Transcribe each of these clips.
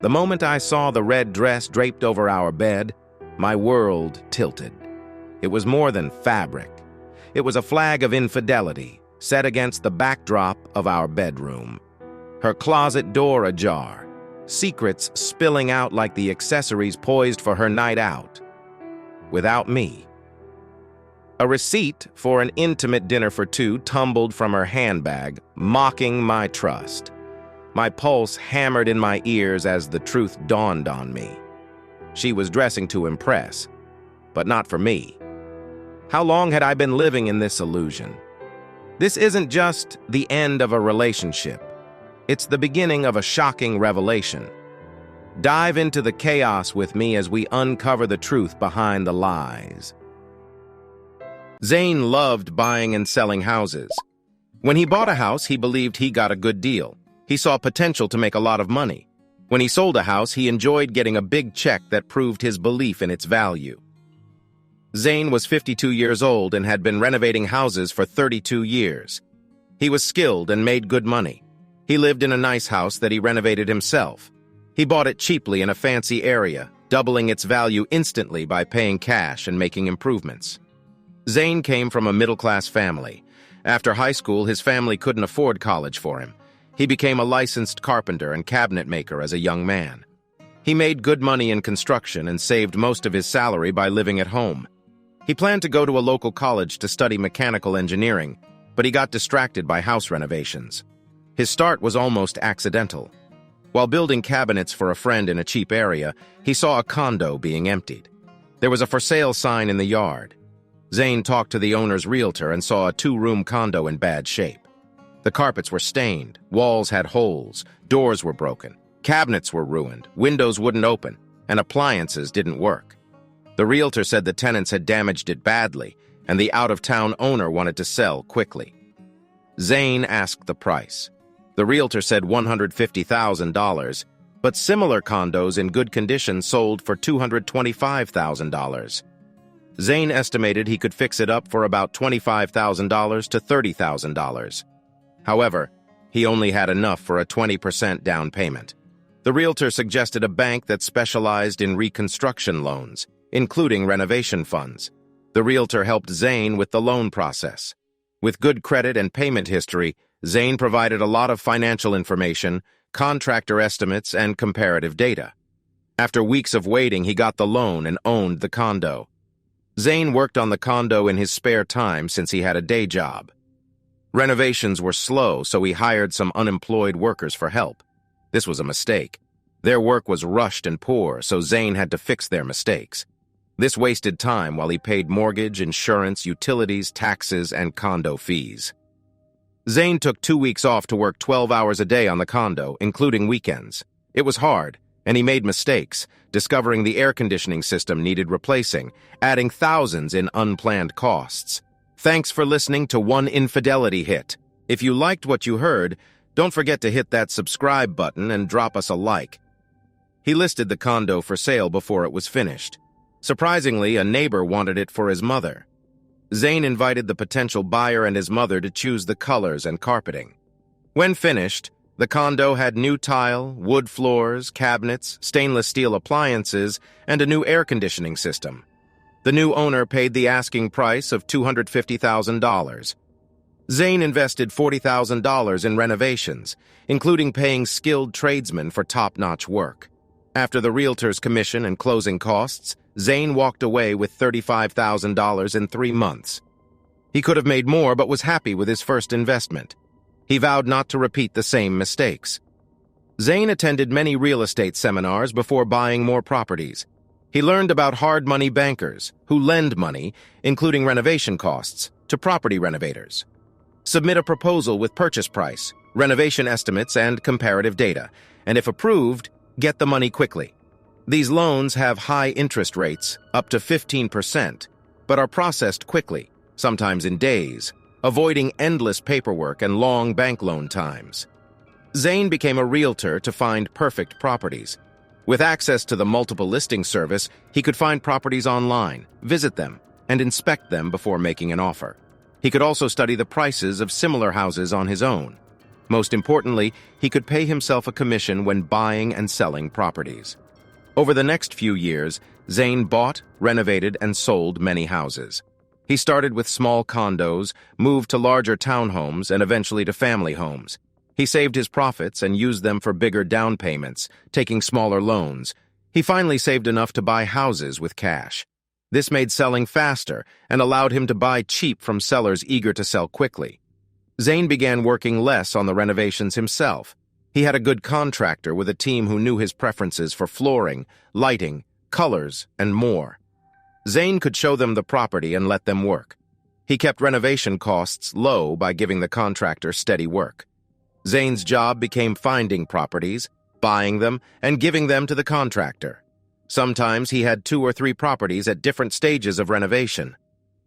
The moment I saw the red dress draped over our bed, my world tilted. It was more than fabric. It was a flag of infidelity set against the backdrop of our bedroom. Her closet door ajar, secrets spilling out like the accessories poised for her night out. Without me. A receipt for an intimate dinner for two tumbled from her handbag, mocking my trust. My pulse hammered in my ears as the truth dawned on me. She was dressing to impress, but not for me. How long had I been living in this illusion? This isn't just the end of a relationship. It's the beginning of a shocking revelation. Dive into the chaos with me as we uncover the truth behind the lies. Zane loved buying and selling houses. When he bought a house, he believed he got a good deal. He saw potential to make a lot of money. When he sold a house, he enjoyed getting a big check that proved his belief in its value. Zane was 52 years old and had been renovating houses for 32 years. He was skilled and made good money. He lived in a nice house that he renovated himself. He bought it cheaply in a fancy area, doubling its value instantly by paying cash and making improvements. Zane came from a middle-class family. After high school, his family couldn't afford college for him. He became a licensed carpenter and cabinet maker as a young man. He made good money in construction and saved most of his salary by living at home. He planned to go to a local college to study mechanical engineering, but he got distracted by house renovations. His start was almost accidental. While building cabinets for a friend in a cheap area, he saw a condo being emptied. There was a for sale sign in the yard. Zane talked to the owner's realtor and saw a 2-room condo in bad shape. The carpets were stained, walls had holes, doors were broken, cabinets were ruined, windows wouldn't open, and appliances didn't work. The realtor said the tenants had damaged it badly, and the out-of-town owner wanted to sell quickly. Zane asked the price. The realtor said $150,000, but similar condos in good condition sold for $225,000. Zane estimated he could fix it up for about $25,000 to $30,000. However, he only had enough for a 20% down payment. The realtor suggested a bank that specialized in reconstruction loans, including renovation funds. The realtor helped Zane with the loan process. With good credit and payment history, Zane provided a lot of financial information, contractor estimates, and comparative data. After weeks of waiting, he got the loan and owned the condo. Zane worked on the condo in his spare time since he had a day job. Renovations were slow, so he hired some unemployed workers for help. This was a mistake. Their work was rushed and poor, so Zane had to fix their mistakes. This wasted time while he paid mortgage, insurance, utilities, taxes, and condo fees. Zane took 2 weeks off to work 12 hours a day on the condo, including weekends. It was hard, and he made mistakes, discovering the air conditioning system needed replacing, adding thousands in unplanned costs. Thanks for listening to One Infidelity Hit. If you liked what you heard, don't forget to hit that subscribe button and drop us a like. He listed the condo for sale before it was finished. Surprisingly, a neighbor wanted it for his mother. Zane invited the potential buyer and his mother to choose the colors and carpeting. When finished, the condo had new tile, wood floors, cabinets, stainless steel appliances, and a new air conditioning system. The new owner paid the asking price of $250,000. Zane invested $40,000 in renovations, including paying skilled tradesmen for top-notch work. After the realtor's commission and closing costs, Zane walked away with $35,000 in 3 months. He could have made more but was happy with his first investment. He vowed not to repeat the same mistakes. Zane attended many real estate seminars before buying more properties. He learned about hard money bankers who lend money, including renovation costs, to property renovators. Submit a proposal with purchase price, renovation estimates, and comparative data, and if approved, get the money quickly. These loans have high interest rates, up to 15%, but are processed quickly, sometimes in days, avoiding endless paperwork and long bank loan times. Zane became a realtor to find perfect properties. With access to the multiple listing service, he could find properties online, visit them, and inspect them before making an offer. He could also study the prices of similar houses on his own. Most importantly, he could pay himself a commission when buying and selling properties. Over the next few years, Zane bought, renovated, and sold many houses. He started with small condos, moved to larger townhomes, and eventually to family homes. He saved his profits and used them for bigger down payments, taking smaller loans. He finally saved enough to buy houses with cash. This made selling faster and allowed him to buy cheap from sellers eager to sell quickly. Zane began working less on the renovations himself. He had a good contractor with a team who knew his preferences for flooring, lighting, colors, and more. Zane could show them the property and let them work. He kept renovation costs low by giving the contractor steady work. Zane's job became finding properties, buying them, and giving them to the contractor. Sometimes he had 2 or 3 properties at different stages of renovation.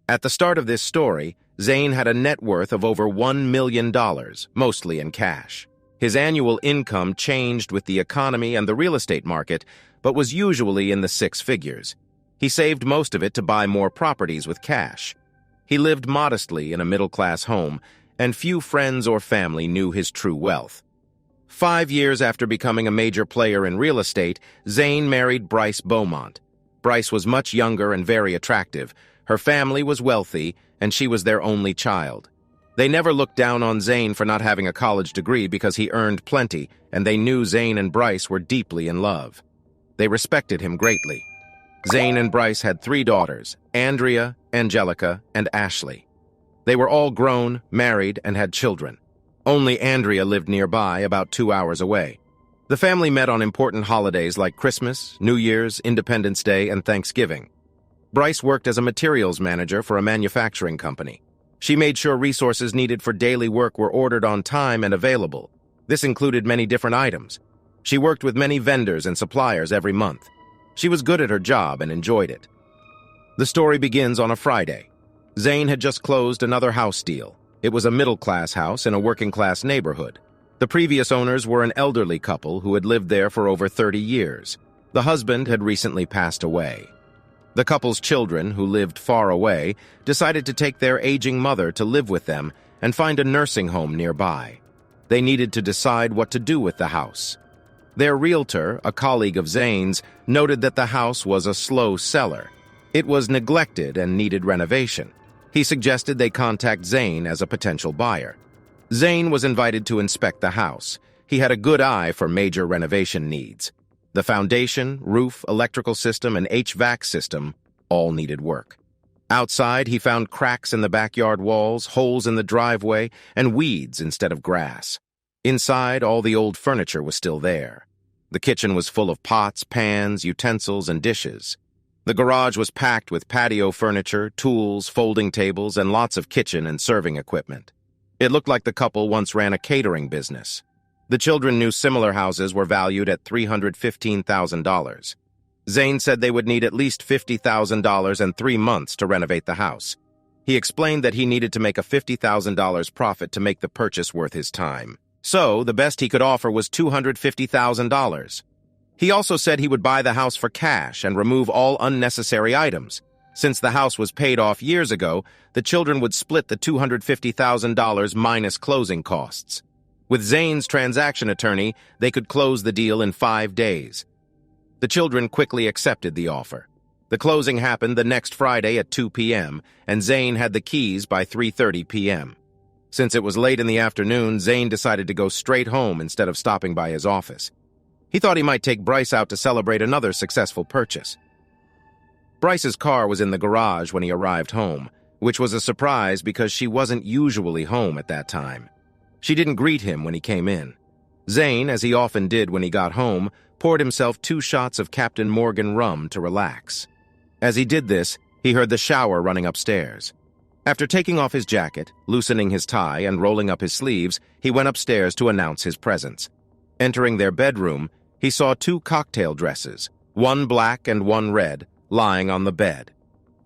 At the start of this story, Zane had a net worth of over $1 million, mostly in cash. His annual income changed with the economy and the real estate market, but was usually in the 6 figures. He saved most of it to buy more properties with cash. He lived modestly in a middle-class home, and few friends or family knew his true wealth. 5 years after becoming a major player in real estate, Zane married Brice Beaumont. Brice was much younger and very attractive. Her family was wealthy, and she was their only child. They never looked down on Zane for not having a college degree because he earned plenty, and they knew Zane and Brice were deeply in love. They respected him greatly. Zane and Brice had 3 daughters, Andrea, Angelica, and Ashley. They were all grown, married, and had children. Only Andrea lived nearby, about 2 hours away. The family met on important holidays like Christmas, New Year's, Independence Day, and Thanksgiving. Brice worked as a materials manager for a manufacturing company. She made sure resources needed for daily work were ordered on time and available. This included many different items. She worked with many vendors and suppliers every month. She was good at her job and enjoyed it. The story begins on a Friday. Zane had just closed another house deal. It was a middle-class house in a working-class neighborhood. The previous owners were an elderly couple who had lived there for over 30 years. The husband had recently passed away. The couple's children, who lived far away, decided to take their aging mother to live with them and find a nursing home nearby. They needed to decide what to do with the house. Their realtor, a colleague of Zane's, noted that the house was a slow seller. It was neglected and needed renovation. He suggested they contact Zane as a potential buyer. Zane was invited to inspect the house. He had a good eye for major renovation needs. The foundation, roof, electrical system, and HVAC system all needed work. Outside, he found cracks in the backyard walls, holes in the driveway, and weeds instead of grass. Inside, all the old furniture was still there. The kitchen was full of pots, pans, utensils, and dishes. The garage was packed with patio furniture, tools, folding tables, and lots of kitchen and serving equipment. It looked like the couple once ran a catering business. The children knew similar houses were valued at $315,000. Zane said they would need at least $50,000 and 3 months to renovate the house. He explained that he needed to make a $50,000 profit to make the purchase worth his time. So, the best he could offer was $250,000. He also said he would buy the house for cash and remove all unnecessary items. Since the house was paid off years ago, the children would split the $250,000 minus closing costs. With Zane's transaction attorney, they could close the deal in 5 days. The children quickly accepted the offer. The closing happened the next Friday at 2 p.m., and Zane had the keys by 3:30 p.m. Since it was late in the afternoon, Zane decided to go straight home instead of stopping by his office. He thought he might take Brice out to celebrate another successful purchase. Brice's car was in the garage when he arrived home, which was a surprise because she wasn't usually home at that time. She didn't greet him when he came in. Zane, as he often did when he got home, poured himself 2 shots of Captain Morgan rum to relax. As he did this, he heard the shower running upstairs. After taking off his jacket, loosening his tie, and rolling up his sleeves, he went upstairs to announce his presence. Entering their bedroom, he saw 2 cocktail dresses, one black and one red, lying on the bed.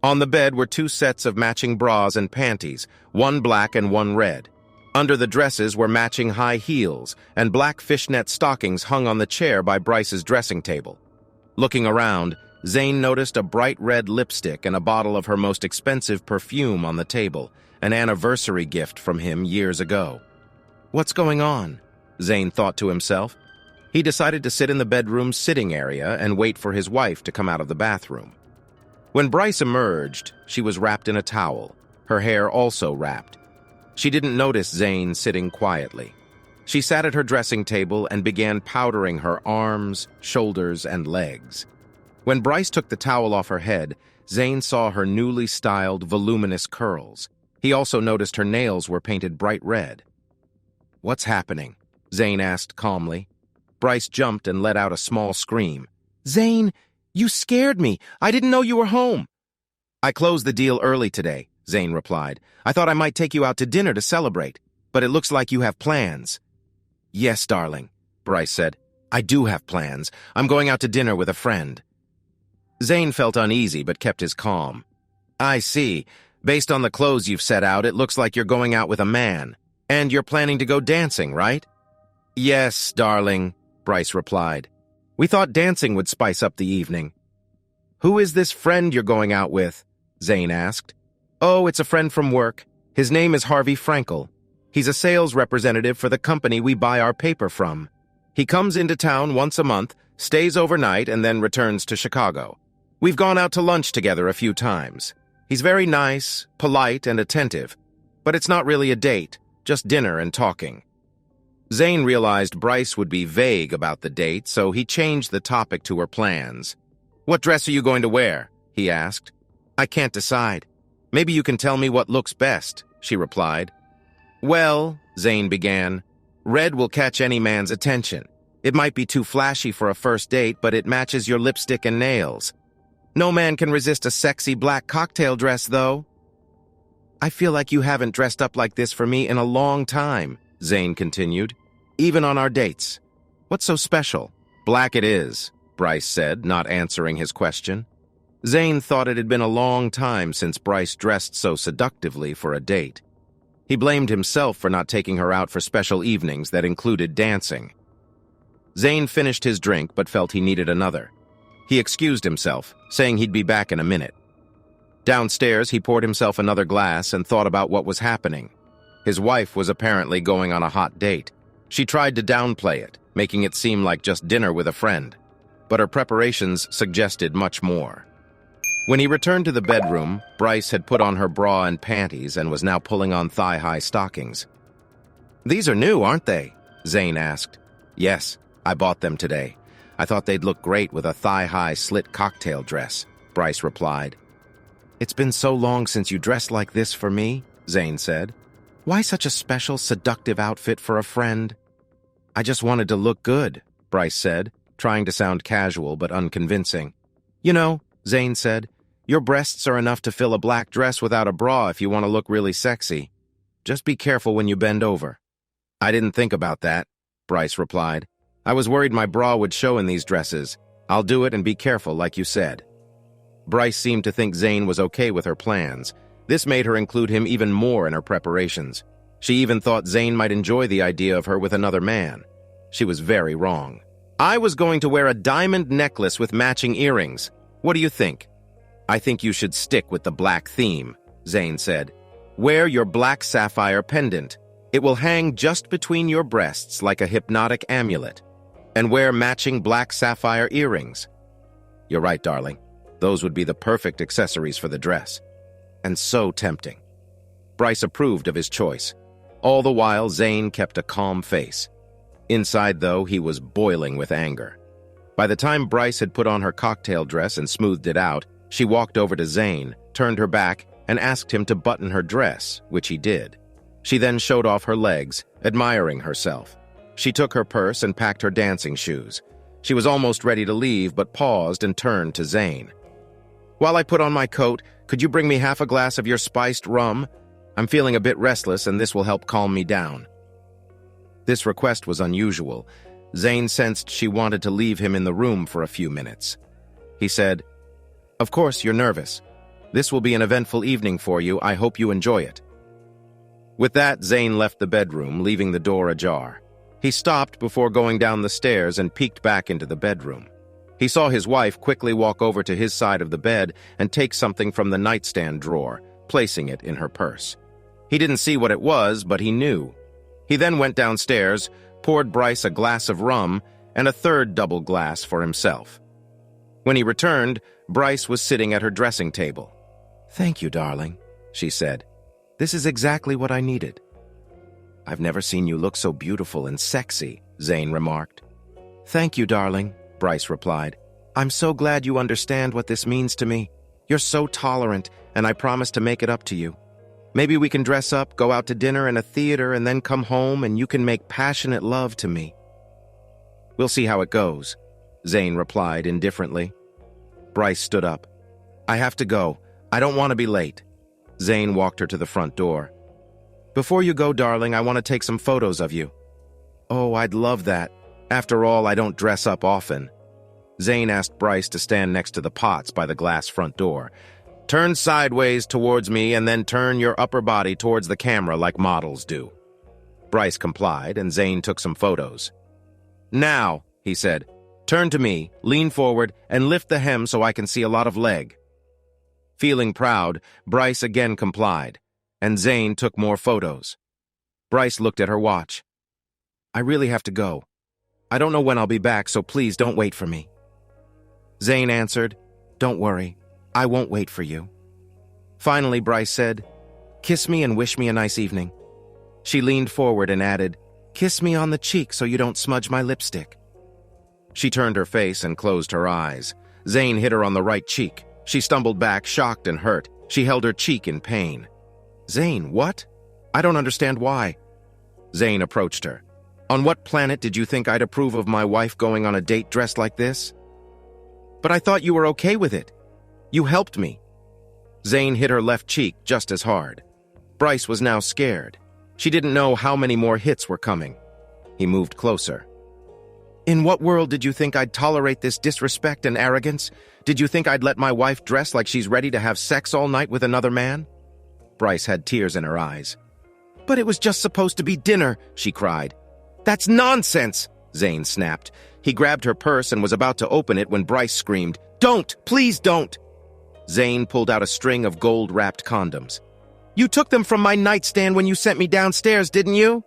On the bed were 2 sets of matching bras and panties, one black and one red. Under the dresses were matching high heels, and black fishnet stockings hung on the chair by Brice's dressing table. Looking around, Zane noticed a bright red lipstick and a bottle of her most expensive perfume on the table, an anniversary gift from him years ago. What's going on? Zane thought to himself. He decided to sit in the bedroom's sitting area and wait for his wife to come out of the bathroom. When Brice emerged, she was wrapped in a towel, her hair also wrapped. She didn't notice Zane sitting quietly. She sat at her dressing table and began powdering her arms, shoulders, and legs. When Brice took the towel off her head, Zane saw her newly styled, voluminous curls. He also noticed her nails were painted bright red. "What's happening?" Zane asked calmly. Brice jumped and let out a small scream. "Zane, you scared me! I didn't know you were home!" "I closed the deal early today," Zane replied. "I thought I might take you out to dinner to celebrate, but it looks like you have plans." "Yes, darling," Brice said. "I do have plans. I'm going out to dinner with a friend." Zane felt uneasy but kept his calm. "I see. Based on the clothes you've set out, it looks like you're going out with a man. And you're planning to go dancing, right?" "Yes, darling," Brice replied. "We thought dancing would spice up the evening." "Who is this friend you're going out with?" Zane asked. "Oh, it's a friend from work. His name is Harvey Frankel. He's a sales representative for the company we buy our paper from. He comes into town once a month, stays overnight, and then returns to Chicago. We've gone out to lunch together a few times. He's very nice, polite, and attentive, but it's not really a date, just dinner and talking." Zane realized Brice would be vague about the date, so he changed the topic to her plans. "What dress are you going to wear?" he asked. "I can't decide. Maybe you can tell me what looks best," she replied. "Well," Zane began, "red will catch any man's attention. It might be too flashy for a first date, but it matches your lipstick and nails. No man can resist a sexy black cocktail dress, though." "I feel like you haven't dressed up like this for me in a long time," Zane continued. "Even on our dates. What's so special?" "Black it is," Brice said, not answering his question. Zane thought it had been a long time since Brice dressed so seductively for a date. He blamed himself for not taking her out for special evenings that included dancing. Zane finished his drink but felt he needed another. He excused himself, saying he'd be back in a minute. Downstairs, he poured himself another glass and thought about what was happening. His wife was apparently going on a hot date. She tried to downplay it, making it seem like just dinner with a friend. But her preparations suggested much more. When he returned to the bedroom, Brice had put on her bra and panties and was now pulling on thigh-high stockings. "These are new, aren't they?" Zane asked. "Yes, I bought them today. I thought they'd look great with a thigh-high slit cocktail dress," Brice replied. "It's been so long since you dressed like this for me," Zane said. "Why such a special, seductive outfit for a friend?" "I just wanted to look good," Brice said, trying to sound casual but unconvincing. "You know," Zane said, "your breasts are enough to fill a black dress without a bra if you want to look really sexy. Just be careful when you bend over." "I didn't think about that," Brice replied. "I was worried my bra would show in these dresses. I'll do it and be careful, like you said." Brice seemed to think Zane was okay with her plans. This made her include him even more in her preparations. She even thought Zane might enjoy the idea of her with another man. She was very wrong. "I was going to wear a diamond necklace with matching earrings. What do you think?" "I think you should stick with the black theme," Zane said. "Wear your black sapphire pendant. It will hang just between your breasts like a hypnotic amulet. And wear matching black sapphire earrings." "You're right, darling. Those would be the perfect accessories for the dress. And so tempting." Brice approved of his choice. All the while, Zane kept a calm face. Inside, though, he was boiling with anger. By the time Brice had put on her cocktail dress and smoothed it out, she walked over to Zane, turned her back, and asked him to button her dress, which he did. She then showed off her legs, admiring herself. She took her purse and packed her dancing shoes. She was almost ready to leave, but paused and turned to Zane. "While I put on my coat, could you bring me half a glass of your spiced rum? I'm feeling a bit restless, and this will help calm me down." This request was unusual. Zane sensed she wanted to leave him in the room for a few minutes. He said, "Of course, you're nervous. This will be an eventful evening for you. I hope you enjoy it." With that, Zane left the bedroom, leaving the door ajar. He stopped before going down the stairs and peeked back into the bedroom. He saw his wife quickly walk over to his side of the bed and take something from the nightstand drawer, placing it in her purse. He didn't see what it was, but he knew. He then went downstairs, poured Brice a glass of rum, and a third double glass for himself. When he returned, Brice was sitting at her dressing table. "Thank you, darling," she said. "This is exactly what I needed." "I've never seen you look so beautiful and sexy," Zane remarked. "Thank you, darling," Brice replied. "I'm so glad you understand what this means to me. You're so tolerant, and I promise to make it up to you. Maybe we can dress up, go out to dinner and a theater, and then come home and you can make passionate love to me." "We'll see how it goes," Zane replied indifferently. Brice stood up. "I have to go. I don't want to be late." Zane walked her to the front door. "Before you go, darling, I want to take some photos of you." "Oh, I'd love that. After all, I don't dress up often." Zane asked Brice to stand next to the pots by the glass front door. "Turn sideways towards me and then turn your upper body towards the camera like models do." Brice complied, and Zane took some photos. "Now," he said, "turn to me, lean forward, and lift the hem so I can see a lot of leg." Feeling proud, Brice again complied, and Zane took more photos. Brice looked at her watch. "I really have to go. I don't know when I'll be back, so please don't wait for me." Zane answered, "Don't worry. I won't wait for you." Finally, Brice said, "Kiss me and wish me a nice evening." She leaned forward and added, "Kiss me on the cheek so you don't smudge my lipstick." She turned her face and closed her eyes. Zane hit her on the right cheek. She stumbled back, shocked and hurt. She held her cheek in pain. "Zane, what? I don't understand why." Zane approached her. "On what planet did you think I'd approve of my wife going on a date dressed like this?" "But I thought you were okay with it. You helped me." Zane hit her left cheek just as hard. Brice was now scared. She didn't know how many more hits were coming. He moved closer. "In what world did you think I'd tolerate this disrespect and arrogance? Did you think I'd let my wife dress like she's ready to have sex all night with another man?" Brice had tears in her eyes. "But it was just supposed to be dinner," she cried. "That's nonsense," Zane snapped. He grabbed her purse and was about to open it when Brice screamed, "Don't! Please don't!" Zane pulled out a string of gold-wrapped condoms. "You took them from my nightstand when you sent me downstairs, didn't you?"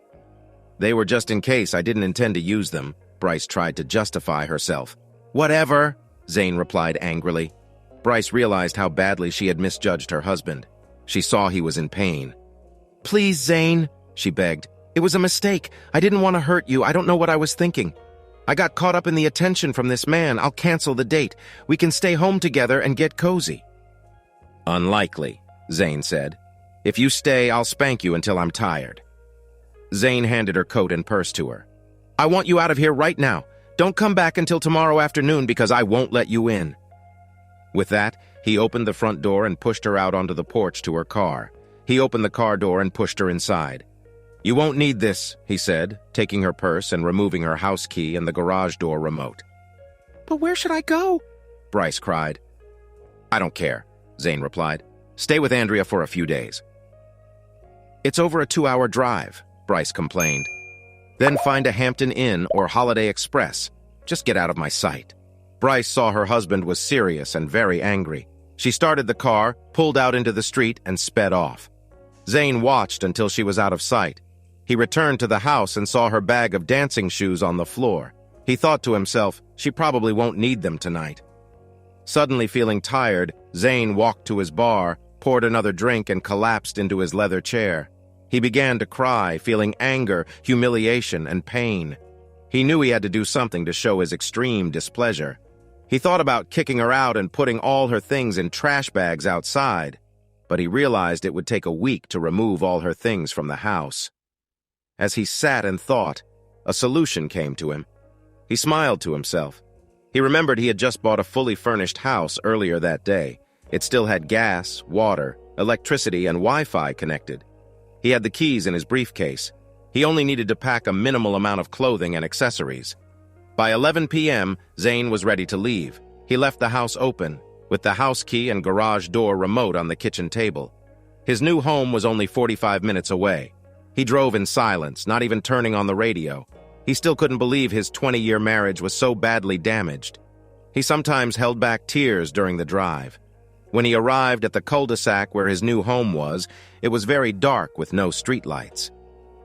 "They were just in case. I didn't intend to use them." Brice tried to justify herself. "Whatever," Zane replied angrily. Brice realized how badly she had misjudged her husband. She saw he was in pain. "Please, Zane," she begged. "It was a mistake. I didn't want to hurt you. I don't know what I was thinking. I got caught up in the attention from this man. I'll cancel the date. We can stay home together and get cozy." "Unlikely," Zane said. "If you stay, I'll spank you until I'm tired." Zane handed her coat and purse to her. "I want you out of here right now. Don't come back until tomorrow afternoon because I won't let you in." With that, he opened the front door and pushed her out onto the porch to her car. He opened the car door and pushed her inside. "You won't need this," he said, taking her purse and removing her house key and the garage door remote. "But where should I go?" Brice cried. "I don't care," Zane replied. "Stay with Andrea for a few days." "It's over a 2-hour drive," Brice complained. "Then find a Hampton Inn or Holiday Express. Just get out of my sight." Brice saw her husband was serious and very angry. She started the car, pulled out into the street, and sped off. Zane watched until she was out of sight. He returned to the house and saw her bag of dancing shoes on the floor. He thought to himself, she probably won't need them tonight. Suddenly feeling tired, Zane walked to his bar, poured another drink, and collapsed into his leather chair. He began to cry, feeling anger, humiliation, and pain. He knew he had to do something to show his extreme displeasure. He thought about kicking her out and putting all her things in trash bags outside, but he realized it would take a week to remove all her things from the house. As he sat and thought, a solution came to him. He smiled to himself. He remembered he had just bought a fully furnished house earlier that day. It still had gas, water, electricity, and Wi-Fi connected. He had the keys in his briefcase. He only needed to pack a minimal amount of clothing and accessories. By 11 p.m., Zane was ready to leave. He left the house open, with the house key and garage door remote on the kitchen table. His new home was only 45 minutes away. He drove in silence, not even turning on the radio. He still couldn't believe his 20-year marriage was so badly damaged. He sometimes held back tears during the drive. When he arrived at the cul-de-sac where his new home was, it was very dark with no streetlights.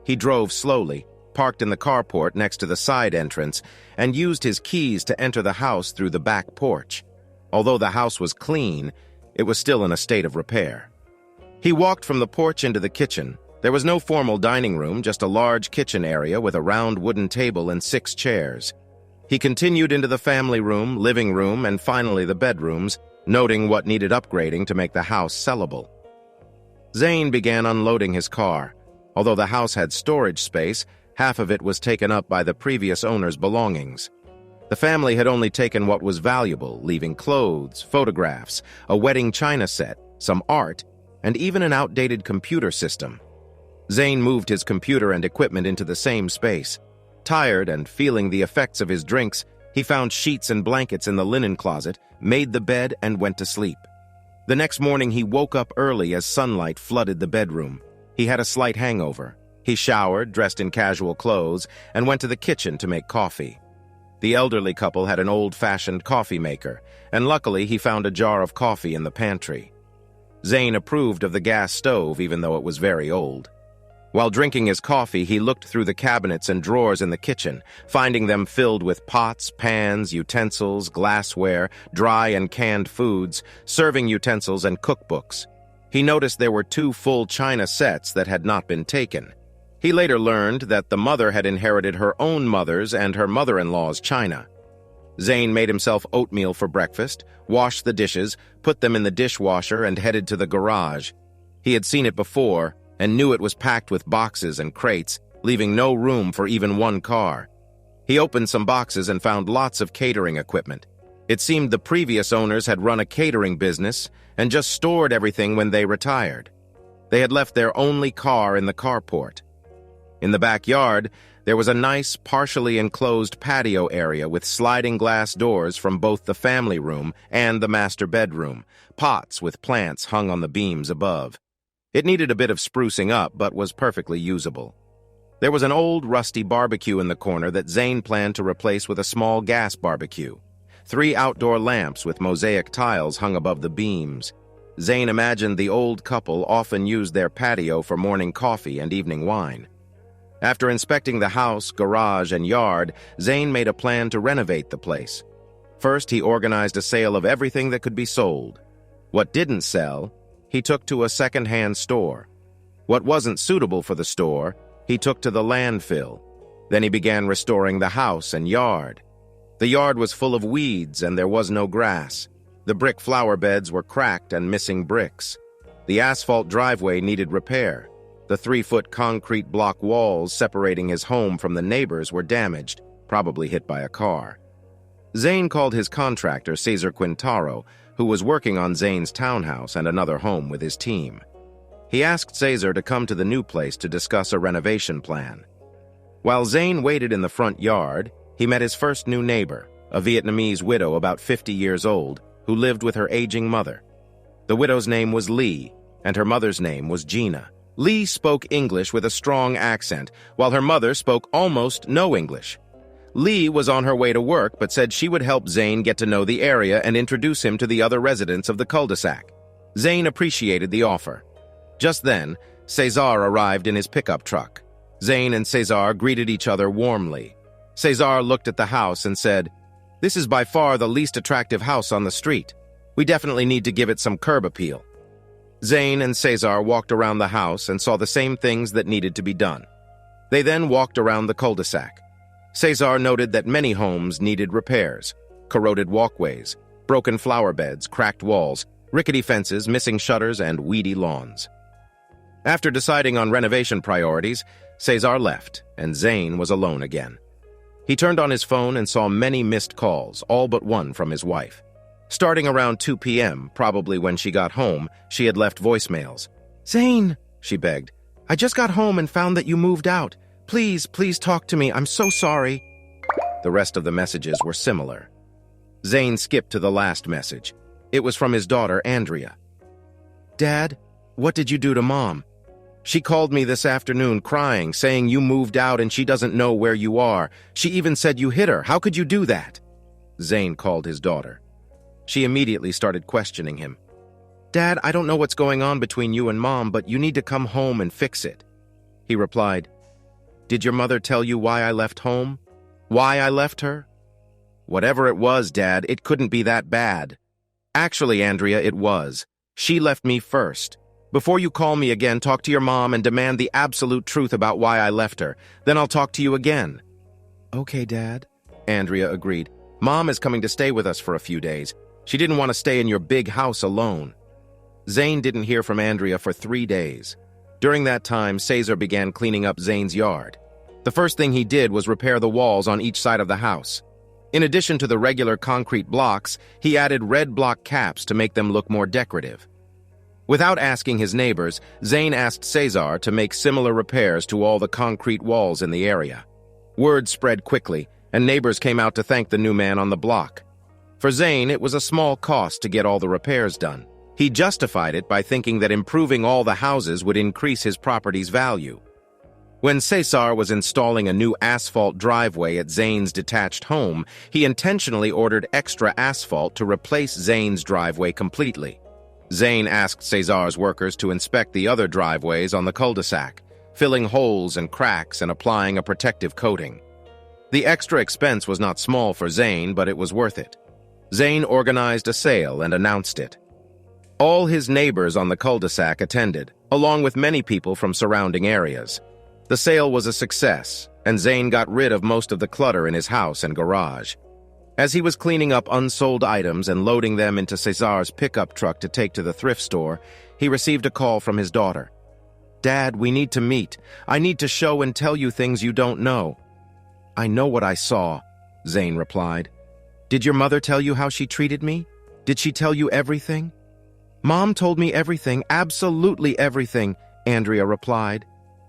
He drove slowly, parked in the carport next to the side entrance, and used his keys to enter the house through the back porch. Although the house was clean, it was still in a state of repair. He walked from the porch into the kitchen. There was no formal dining room, just a large kitchen area with a round wooden table and 6 chairs. He continued into the family room, living room, and finally the bedrooms, noting what needed upgrading to make the house sellable. Zane began unloading his car. Although the house had storage space, half of it was taken up by the previous owner's belongings. The family had only taken what was valuable, leaving clothes, photographs, a wedding china set, some art, and even an outdated computer system. Zane moved his computer and equipment into the same space. Tired and feeling the effects of his drinks, he found sheets and blankets in the linen closet, made the bed, and went to sleep. The next morning he woke up early as sunlight flooded the bedroom. He had a slight hangover. He showered, dressed in casual clothes, and went to the kitchen to make coffee. The elderly couple had an old-fashioned coffee maker, and luckily he found a jar of coffee in the pantry. Zane approved of the gas stove even though it was very old. While drinking his coffee, he looked through the cabinets and drawers in the kitchen, finding them filled with pots, pans, utensils, glassware, dry and canned foods, serving utensils, and cookbooks. He noticed there were 2 full china sets that had not been taken. He later learned that the mother had inherited her own mother's and her mother-in-law's china. Zane made himself oatmeal for breakfast, washed the dishes, put them in the dishwasher, and headed to the garage. He had seen it before and knew it was packed with boxes and crates, leaving no room for even one car. He opened some boxes and found lots of catering equipment. It seemed the previous owners had run a catering business and just stored everything when they retired. They had left their only car in the carport. In the backyard, there was a nice, partially enclosed patio area with sliding glass doors from both the family room and the master bedroom, pots with plants hung on the beams above. It needed a bit of sprucing up, but was perfectly usable. There was an old, rusty barbecue in the corner that Zane planned to replace with a small gas barbecue. 3 outdoor lamps with mosaic tiles hung above the beams. Zane imagined the old couple often used their patio for morning coffee and evening wine. After inspecting the house, garage, and yard, Zane made a plan to renovate the place. First, he organized a sale of everything that could be sold. What didn't sell, he took to a second-hand store. What wasn't suitable for the store, he took to the landfill. Then he began restoring the house and yard. The yard was full of weeds and there was no grass. The brick flower beds were cracked and missing bricks. The asphalt driveway needed repair. The 3-foot concrete block walls separating his home from the neighbors were damaged, probably hit by a car. Zane called his contractor, Cesar Quintaro, who was working on Zane's townhouse and another home with his team. He asked Cesar to come to the new place to discuss a renovation plan. While Zane waited in the front yard, he met his first new neighbor, a Vietnamese widow about 50 years old, who lived with her aging mother. The widow's name was Lee, and her mother's name was Gina. Lee spoke English with a strong accent, while her mother spoke almost no English. Lee was on her way to work but said she would help Zane get to know the area and introduce him to the other residents of the cul-de-sac. Zane appreciated the offer. Just then, Cesar arrived in his pickup truck. Zane and Cesar greeted each other warmly. Cesar looked at the house and said, "This is by far the least attractive house on the street. We definitely need to give it some curb appeal." Zane and Cesar walked around the house and saw the same things that needed to be done. They then walked around the cul-de-sac. Cesar noted that many homes needed repairs: corroded walkways, broken flower beds, cracked walls, rickety fences, missing shutters, and weedy lawns. After deciding on renovation priorities, Cesar left, and Zane was alone again. He turned on his phone and saw many missed calls, all but one from his wife. Starting around 2 p.m., probably when she got home, she had left voicemails. "Zane," she begged, "I just got home and found that you moved out. Please, please talk to me. I'm so sorry." The rest of the messages were similar. Zane skipped to the last message. It was from his daughter, Andrea. "Dad, what did you do to Mom? She called me this afternoon crying, saying you moved out and she doesn't know where you are. She even said you hit her. How could you do that?" Zane called his daughter. She immediately started questioning him. "Dad, I don't know what's going on between you and Mom, but you need to come home and fix it." He replied, Did your mother tell you why I left home? Why I left her? Whatever it was, Dad, it couldn't be that bad. Actually, Andrea, it was. She left me first. Before you call me again, talk to your mom and demand the absolute truth about why I left her. Then I'll talk to you again. Okay, Dad, Andrea agreed. Mom is coming to stay with us for a few days. She didn't want to stay in your big house alone. Zane didn't hear from Andrea for 3 days. During that time, Cesar began cleaning up Zane's yard. The first thing he did was repair the walls on each side of the house. In addition to the regular concrete blocks, he added red block caps to make them look more decorative. Without asking his neighbors, Zane asked Cesar to make similar repairs to all the concrete walls in the area. Word spread quickly, and neighbors came out to thank the new man on the block. For Zane, it was a small cost to get all the repairs done. He justified it by thinking that improving all the houses would increase his property's value. When Cesar was installing a new asphalt driveway at Zane's detached home, he intentionally ordered extra asphalt to replace Zane's driveway completely. Zane asked Cesar's workers to inspect the other driveways on the cul-de-sac, filling holes and cracks and applying a protective coating. The extra expense was not small for Zane, but it was worth it. Zane organized a sale and announced it. All his neighbors on the cul-de-sac attended, along with many people from surrounding areas. The sale was a success, and Zane got rid of most of the clutter in his house and garage. As he was cleaning up unsold items and loading them into Cesar's pickup truck to take to the thrift store, he received a call from his daughter. "Dad, we need to meet. I need to show and tell you things you don't know." "I know what I saw," Zane replied. "Did your mother tell you how she treated me? Did she tell you everything?" "Mom told me everything, absolutely everything," Andrea replied.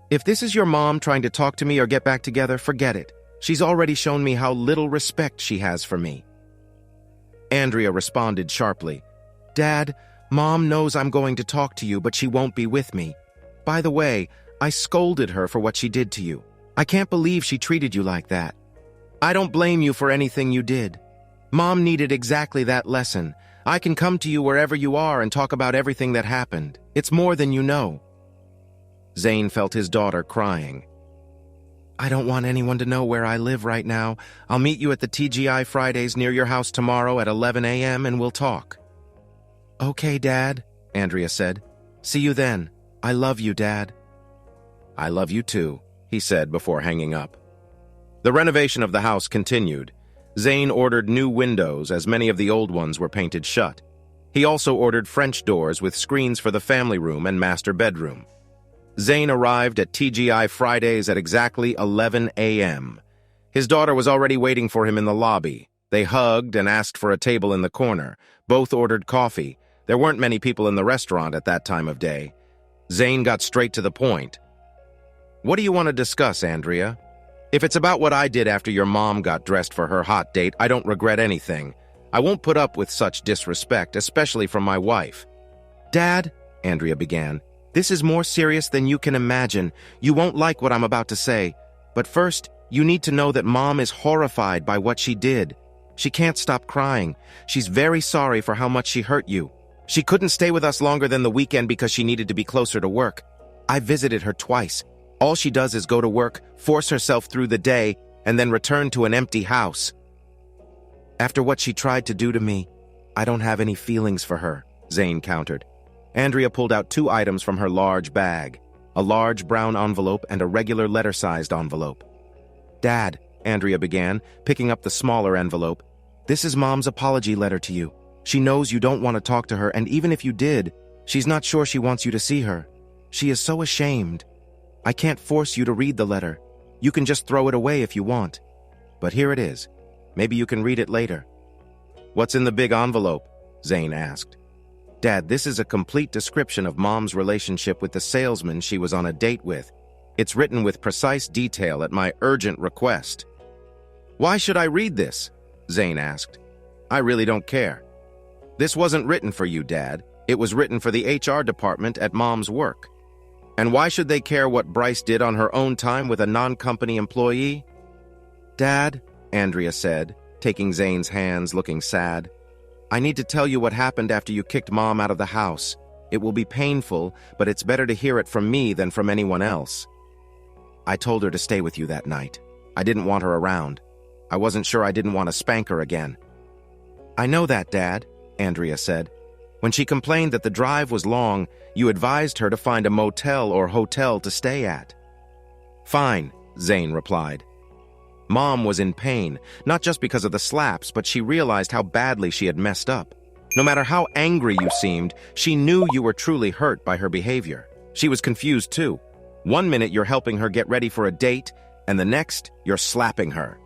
"If this is your mom trying to talk to me or get back together, forget it. She's already shown me how little respect she has for me." Andrea responded sharply. "Dad, Mom knows I'm going to talk to you, but she won't be with me. By the way, I scolded her for what she did to you. I can't believe she treated you like that. I don't blame you for anything you did. Mom needed exactly that lesson. I can come to you wherever you are and talk about everything that happened. It's more than you know." Zane felt his daughter crying. "I don't want anyone to know where I live right now. I'll meet you at the TGI Fridays near your house tomorrow at 11 a.m. and we'll talk." "Okay, Dad," Andrea said. "See you then. I love you, Dad." "I love you too," he said before hanging up. The renovation of the house continued. Zane ordered new windows as many of the old ones were painted shut. He also ordered French doors with screens for the family room and master bedroom. Zane arrived at TGI Fridays at exactly 11 a.m. His daughter was already waiting for him in the lobby. They hugged and asked for a table in the corner. Both ordered coffee. There weren't many people in the restaurant at that time of day. Zane got straight to the point. "What do you want to discuss, Andrea? If it's about what I did after your mom got dressed for her hot date, I don't regret anything. I won't put up with such disrespect, especially from my wife." "Dad," Andrea began, "this is more serious than you can imagine. You won't like what I'm about to say. But first, you need to know that Mom is horrified by what she did. She can't stop crying. She's very sorry for how much she hurt you. She couldn't stay with us longer than the weekend because she needed to be closer to work. I visited her twice. All she does is go to work, force herself through the day, and then return to an empty house. After what she tried to do to me, I don't have any feelings for her," Zane countered. Andrea pulled out 2 items from her large bag, a large brown envelope and a regular letter-sized envelope. "Dad," Andrea began, picking up the smaller envelope, "this is Mom's apology letter to you. She knows you don't want to talk to her, and even if you did, she's not sure she wants you to see her. She is so ashamed. I can't force you to read the letter. You can just throw it away if you want. But here it is. Maybe you can read it later." "What's in the big envelope?" Zane asked. "Dad, this is a complete description of Mom's relationship with the salesman she was on a date with. It's written with precise detail at my urgent request." "Why should I read this?" Zane asked. "I really don't care. This wasn't written for you, Dad. It was written for the HR department at Mom's work. And why should they care what Bryce did on her own time with a non-company employee?" "Dad," Andrea said, taking Zane's hands, looking sad, "I need to tell you what happened after you kicked Mom out of the house. It will be painful, but it's better to hear it from me than from anyone else." I told her to stay with you that night. I didn't want her around. I wasn't sure I didn't want to spank her again. I know that, Dad, Andrea said. When she complained that the drive was long, you advised her to find a motel or hotel to stay at. Fine, Zane replied. Mom was in pain, not just because of the slaps, but she realized how badly she had messed up. No matter how angry you seemed, she knew you were truly hurt by her behavior. She was confused too. One minute you're helping her get ready for a date, and the next you're slapping her.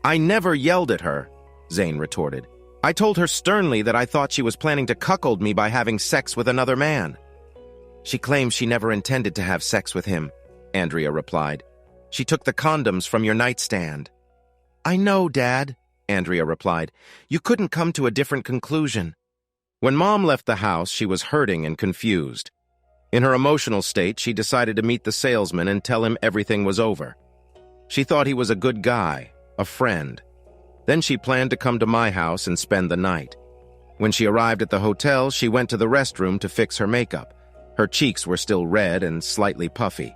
I never yelled at her, Zane retorted. I told her sternly that I thought she was planning to cuckold me by having sex with another man. She claims she never intended to have sex with him, Andrea replied. She took the condoms from your nightstand. I know, Dad, Andrea replied. You couldn't come to a different conclusion. When Mom left the house, she was hurting and confused. In her emotional state, she decided to meet the salesman and tell him everything was over. She thought he was a good guy, a friend. Then she planned to come to my house and spend the night. When she arrived at the hotel, she went to the restroom to fix her makeup. Her cheeks were still red and slightly puffy.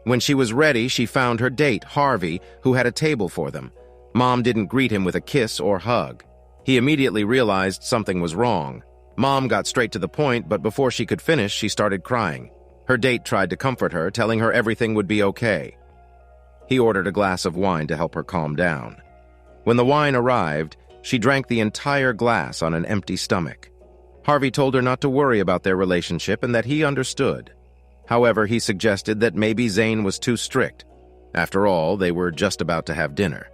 When she was ready, she found her date, Harvey, who had a table for them. Mom didn't greet him with a kiss or hug. He immediately realized something was wrong. Mom got straight to the point, but before she could finish, she started crying. Her date tried to comfort her, telling her everything would be okay. He ordered a glass of wine to help her calm down. When the wine arrived, she drank the entire glass on an empty stomach. Harvey told her not to worry about their relationship and that he understood. However, he suggested that maybe Zane was too strict. After all, they were just about to have dinner.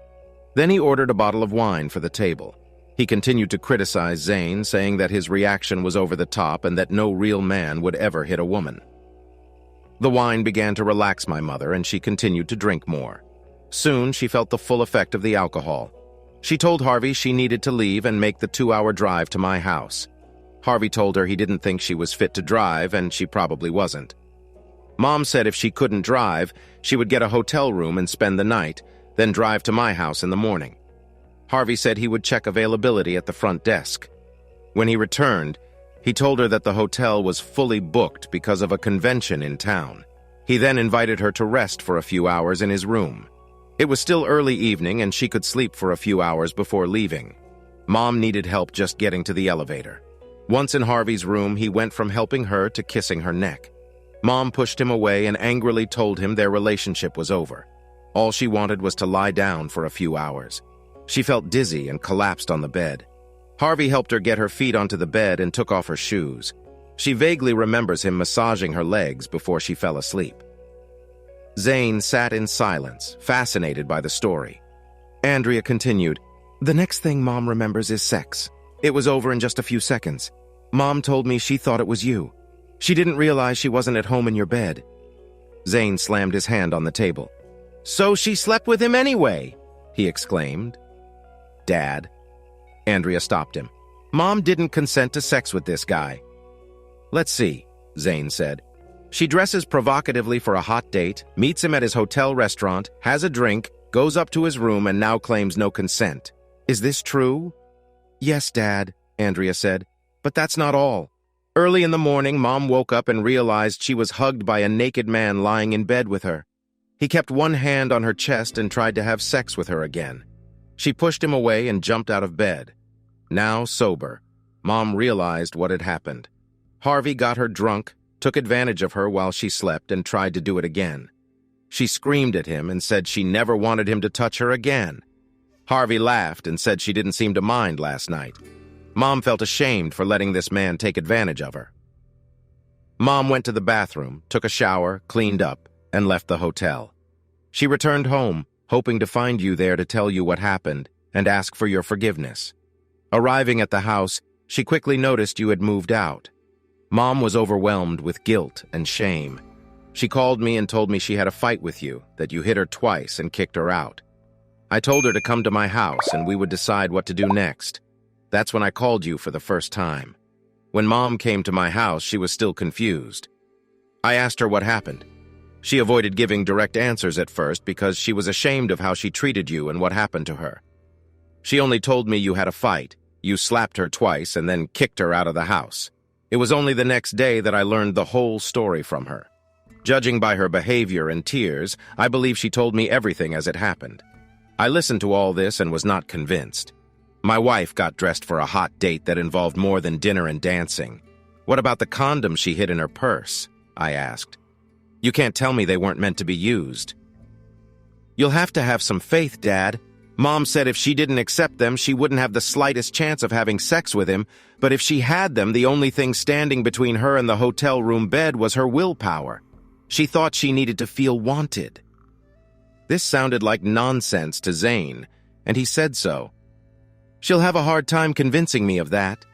Then he ordered a bottle of wine for the table. He continued to criticize Zane, saying that his reaction was over the top and that no real man would ever hit a woman. The wine began to relax my mother, and she continued to drink more. Soon, she felt the full effect of the alcohol. She told Harvey she needed to leave and make the 2-hour drive to my house. Harvey told her he didn't think she was fit to drive, and she probably wasn't. Mom said if she couldn't drive, she would get a hotel room and spend the night, then drive to my house in the morning. Harvey said he would check availability at the front desk. When he returned, he told her that the hotel was fully booked because of a convention in town. He then invited her to rest for a few hours in his room. It was still early evening, and she could sleep for a few hours before leaving. Mom needed help just getting to the elevator. Once in Harvey's room, he went from helping her to kissing her neck. Mom pushed him away and angrily told him their relationship was over. All she wanted was to lie down for a few hours. She felt dizzy and collapsed on the bed. Harvey helped her get her feet onto the bed and took off her shoes. She vaguely remembers him massaging her legs before she fell asleep. Zane sat in silence, fascinated by the story. Andrea continued, The next thing Mom remembers is sex. It was over in just a few seconds. Mom told me she thought it was you. She didn't realize she wasn't at home in your bed. Zane slammed his hand on the table. So she slept with him anyway, he exclaimed. Dad. Andrea stopped him. Mom didn't consent to sex with this guy. Let's see, Zane said. She dresses provocatively for a hot date, meets him at his hotel restaurant, has a drink, goes up to his room, and now claims no consent. Is this true? Yes, Dad, Andrea said. But that's not all. Early in the morning, Mom woke up and realized she was hugged by a naked man lying in bed with her. He kept one hand on her chest and tried to have sex with her again. She pushed him away and jumped out of bed. Now sober, Mom realized what had happened. Harvey got her drunk, took advantage of her while she slept, and tried to do it again. She screamed at him and said she never wanted him to touch her again. Harvey laughed and said she didn't seem to mind last night. Mom felt ashamed for letting this man take advantage of her. Mom went to the bathroom, took a shower, cleaned up, and left the hotel. She returned home, hoping to find you there to tell you what happened and ask for your forgiveness. Arriving at the house, she quickly noticed you had moved out. Mom was overwhelmed with guilt and shame. She called me and told me she had a fight with you, that you hit her twice and kicked her out. I told her to come to my house and we would decide what to do next. That's when I called you for the first time. When Mom came to my house, she was still confused. I asked her what happened. She avoided giving direct answers at first because she was ashamed of how she treated you and what happened to her. She only told me you had a fight. You slapped her twice and then kicked her out of the house. It was only the next day that I learned the whole story from her. Judging by her behavior and tears, I believe she told me everything as it happened. I listened to all this and was not convinced. My wife got dressed for a hot date that involved more than dinner and dancing. What about the condoms she hid in her purse? I asked. You can't tell me they weren't meant to be used. You'll have to have some faith, Dad. Mom said if she didn't accept them, she wouldn't have the slightest chance of having sex with him, but if she had them, the only thing standing between her and the hotel room bed was her willpower. She thought she needed to feel wanted. This sounded like nonsense to Zane, and he said so. She'll have a hard time convincing me of that.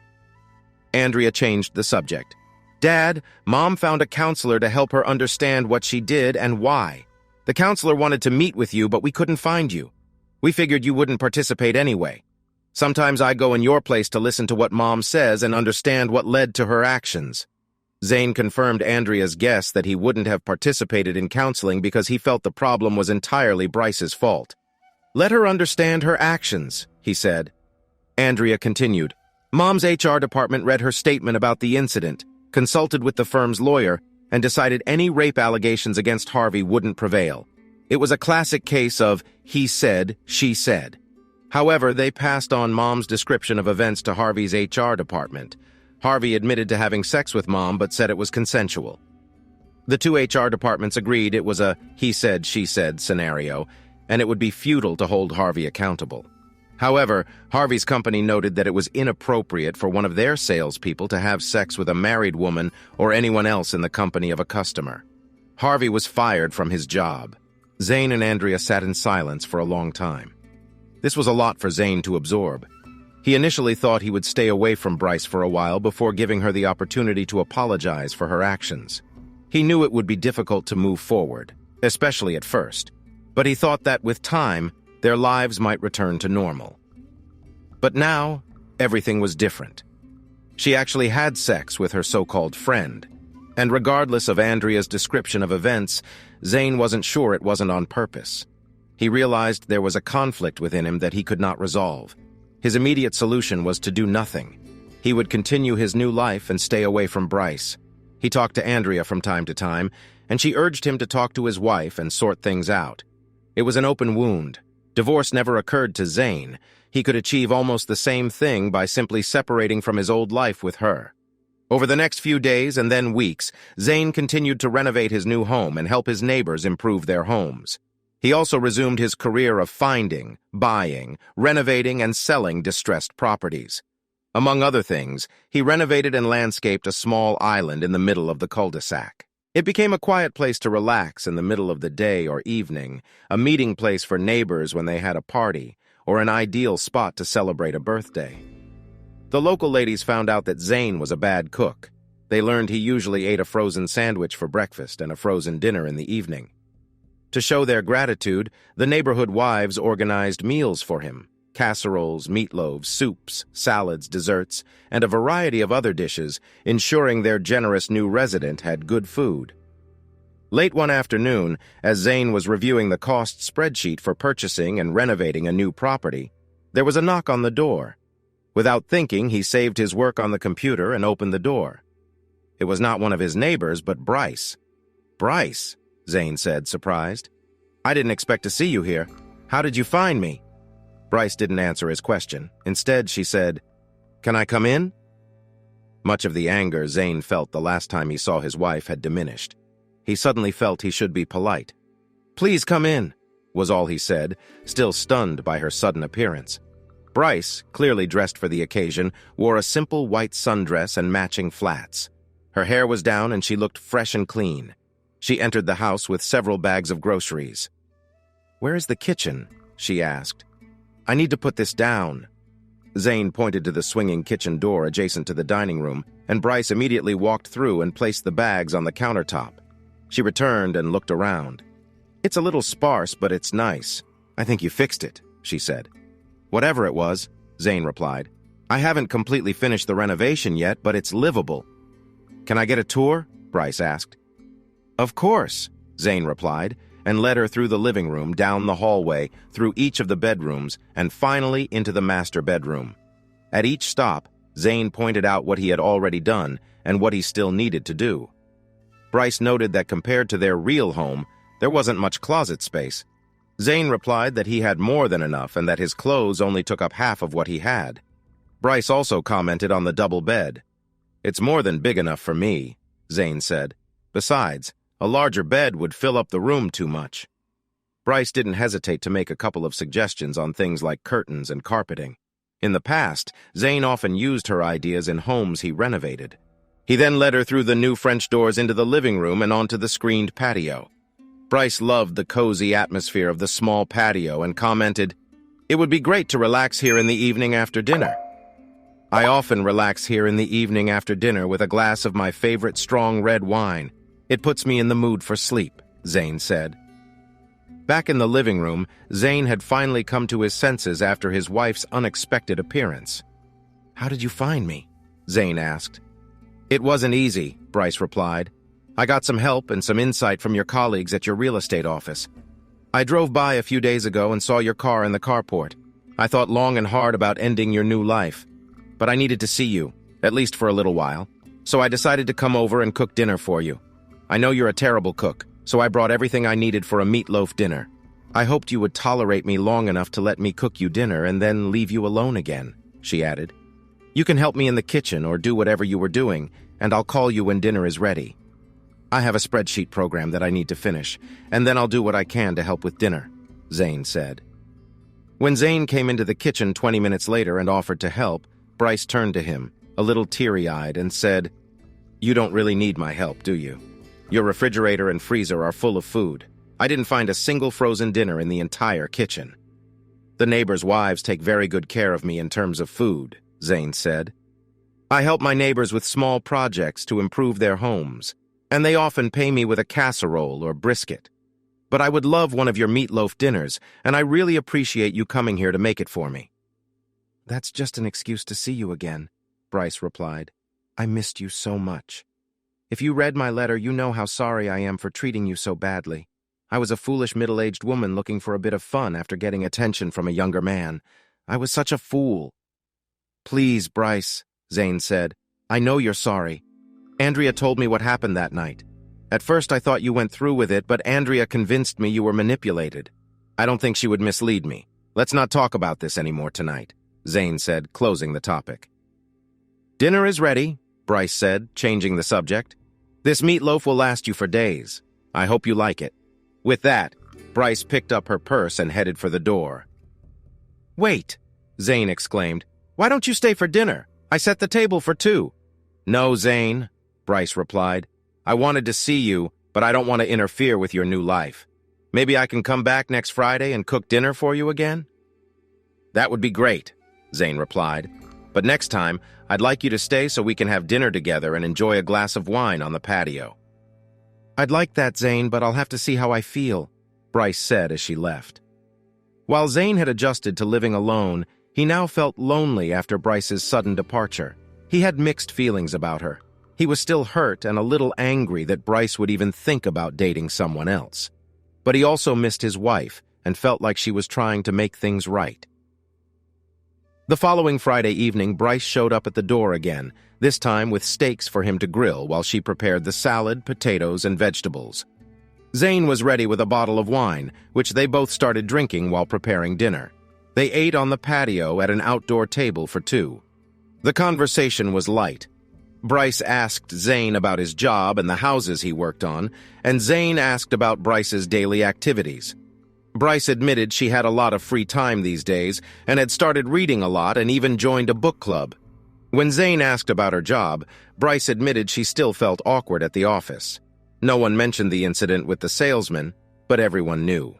Andrea changed the subject. Dad, Mom found a counselor to help her understand what she did and why. The counselor wanted to meet with you, but we couldn't find you. We figured you wouldn't participate anyway. Sometimes I go in your place to listen to what Mom says and understand what led to her actions. Zane confirmed Andrea's guess that he wouldn't have participated in counseling because he felt the problem was entirely Bryce's fault. Let her understand her actions, he said. Andrea continued. Mom's HR department read her statement about the incident, consulted with the firm's lawyer, and decided any rape allegations against Harvey wouldn't prevail. It was a classic case of he said, she said. However, they passed on Mom's description of events to Harvey's HR department. Harvey admitted to having sex with Mom but said it was consensual. The two HR departments agreed it was a he said, she said scenario, and it would be futile to hold Harvey accountable. However, Harvey's company noted that it was inappropriate for one of their salespeople to have sex with a married woman or anyone else in the company of a customer. Harvey was fired from his job. Zane and Andrea sat in silence for a long time. This was a lot for Zane to absorb. He initially thought he would stay away from Brice for a while before giving her the opportunity to apologize for her actions. He knew it would be difficult to move forward, especially at first, but he thought that with time, their lives might return to normal. But now, everything was different. She actually had sex with her so-called friend, and regardless of Andrea's description of events, Zane wasn't sure it wasn't on purpose. He realized there was a conflict within him that he could not resolve. His immediate solution was to do nothing. He would continue his new life and stay away from Brice. He talked to Andrea from time to time, and she urged him to talk to his wife and sort things out. It was an open wound. Divorce never occurred to Zane. He could achieve almost the same thing by simply separating from his old life with her. Over the next few days and then weeks, Zane continued to renovate his new home and help his neighbors improve their homes. He also resumed his career of finding, buying, renovating, and selling distressed properties. Among other things, he renovated and landscaped a small island in the middle of the cul-de-sac. It became a quiet place to relax in the middle of the day or evening, a meeting place for neighbors when they had a party, or an ideal spot to celebrate a birthday. The local ladies found out that Zane was a bad cook. They learned he usually ate a frozen sandwich for breakfast and a frozen dinner in the evening. To show their gratitude, the neighborhood wives organized meals for him: casseroles, meatloaves, soups, salads, desserts, and a variety of other dishes, ensuring their generous new resident had good food. Late one afternoon, as Zane was reviewing the cost spreadsheet for purchasing and renovating a new property, there was a knock on the door. Without thinking, he saved his work on the computer and opened the door. It was not one of his neighbors, but Brice. "Brice," Zane said, surprised. "I didn't expect to see you here. How did you find me?" Brice didn't answer his question. Instead, she said, "Can I come in?" Much of the anger Zane felt the last time he saw his wife had diminished. He suddenly felt he should be polite. "Please come in," was all he said, still stunned by her sudden appearance. Brice, clearly dressed for the occasion, wore a simple white sundress and matching flats. Her hair was down and she looked fresh and clean. She entered the house with several bags of groceries. "Where is the kitchen?" she asked. "I need to put this down." Zane pointed to the swinging kitchen door adjacent to the dining room, and Brice immediately walked through and placed the bags on the countertop. She returned and looked around. "It's a little sparse, but it's nice. I think you fixed it," she said. "Whatever it was," Zane replied. "I haven't completely finished the renovation yet, but it's livable." "Can I get a tour?" Brice asked. "Of course," Zane replied, and led her through the living room, down the hallway, through each of the bedrooms, and finally into the master bedroom. At each stop, Zane pointed out what he had already done and what he still needed to do. Bryce noted that compared to their real home, there wasn't much closet space. Zane replied that he had more than enough and that his clothes only took up half of what he had. Bryce also commented on the double bed. "It's more than big enough for me," Zane said. "Besides, a larger bed would fill up the room too much." Bryce didn't hesitate to make a couple of suggestions on things like curtains and carpeting. In the past, Zane often used her ideas in homes he renovated. He then led her through the new French doors into the living room and onto the screened patio. Bryce loved the cozy atmosphere of the small patio and commented, "It would be great to relax here in the evening after dinner." "I often relax here in the evening after dinner with a glass of my favorite strong red wine. It puts me in the mood for sleep," Zane said. Back in the living room, Zane had finally come to his senses after his wife's unexpected appearance. "How did you find me?" Zane asked. "It wasn't easy," Bryce replied. "I got some help and some insight from your colleagues at your real estate office. I drove by a few days ago and saw your car in the carport. I thought long and hard about ending your new life. But I needed to see you, at least for a little while. So I decided to come over and cook dinner for you. I know you're a terrible cook, so I brought everything I needed for a meatloaf dinner. I hoped you would tolerate me long enough to let me cook you dinner and then leave you alone again," she added. "You can help me in the kitchen or do whatever you were doing, and I'll call you when dinner is ready. I have a spreadsheet program that I need to finish, and then I'll do what I can to help with dinner," Zane said. When Zane came into the kitchen 20 minutes later and offered to help, Bryce turned to him, a little teary-eyed, and said, "You don't really need my help, do you? Your refrigerator and freezer are full of food. I didn't find a single frozen dinner in the entire kitchen." "The neighbors' wives take very good care of me in terms of food," Zane said. "I help my neighbors with small projects to improve their homes, and they often pay me with a casserole or brisket. But I would love one of your meatloaf dinners, and I really appreciate you coming here to make it for me." "That's just an excuse to see you again," Bryce replied. "I missed you so much. If you read my letter, you know how sorry I am for treating you so badly. I was a foolish middle-aged woman looking for a bit of fun after getting attention from a younger man. I was such a fool." "Please, Bryce," Zane said. "I know you're sorry. Andrea told me what happened that night. At first I thought you went through with it, but Andrea convinced me you were manipulated. I don't think she would mislead me. Let's not talk about this anymore tonight," Zane said, closing the topic. "Dinner is ready," Bryce said, changing the subject. "This meatloaf will last you for days. I hope you like it." With that, Bryce picked up her purse and headed for the door. "Wait," Zane exclaimed. "Why don't you stay for dinner? I set the table for 2. "No, Zane," Bryce replied. "I wanted to see you, but I don't want to interfere with your new life. Maybe I can come back next Friday and cook dinner for you again?" "That would be great," Zane replied. "But next time, I'd like you to stay so we can have dinner together and enjoy a glass of wine on the patio." "I'd like that, Zane, but I'll have to see how I feel," Bryce said as she left. While Zane had adjusted to living alone, he now felt lonely after Bryce's sudden departure. He had mixed feelings about her. He was still hurt and a little angry that Bryce would even think about dating someone else. But he also missed his wife and felt like she was trying to make things right. The following Friday evening, Bryce showed up at the door again, this time with steaks for him to grill while she prepared the salad, potatoes, and vegetables. Zane was ready with a bottle of wine, which they both started drinking while preparing dinner. They ate on the patio at an outdoor table for 2. The conversation was light. Bryce asked Zane about his job and the houses he worked on, and Zane asked about Bryce's daily activities. Bryce admitted she had a lot of free time these days and had started reading a lot and even joined a book club. When Zane asked about her job, Bryce admitted she still felt awkward at the office. No one mentioned the incident with the salesman, but everyone knew.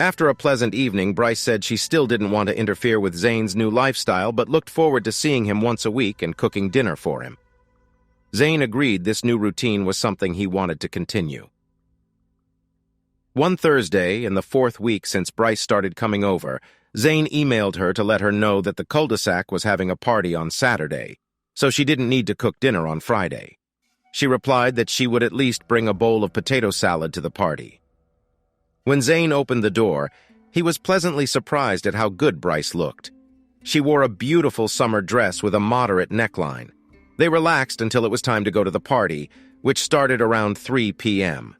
After a pleasant evening, Bryce said she still didn't want to interfere with Zane's new lifestyle but looked forward to seeing him once a week and cooking dinner for him. Zane agreed this new routine was something he wanted to continue. One Thursday, in the 4th week since Bryce started coming over, Zane emailed her to let her know that the cul-de-sac was having a party on Saturday, so she didn't need to cook dinner on Friday. She replied that she would at least bring a bowl of potato salad to the party. When Zane opened the door, he was pleasantly surprised at how good Bryce looked. She wore a beautiful summer dress with a moderate neckline. They relaxed until it was time to go to the party, which started around 3 p.m.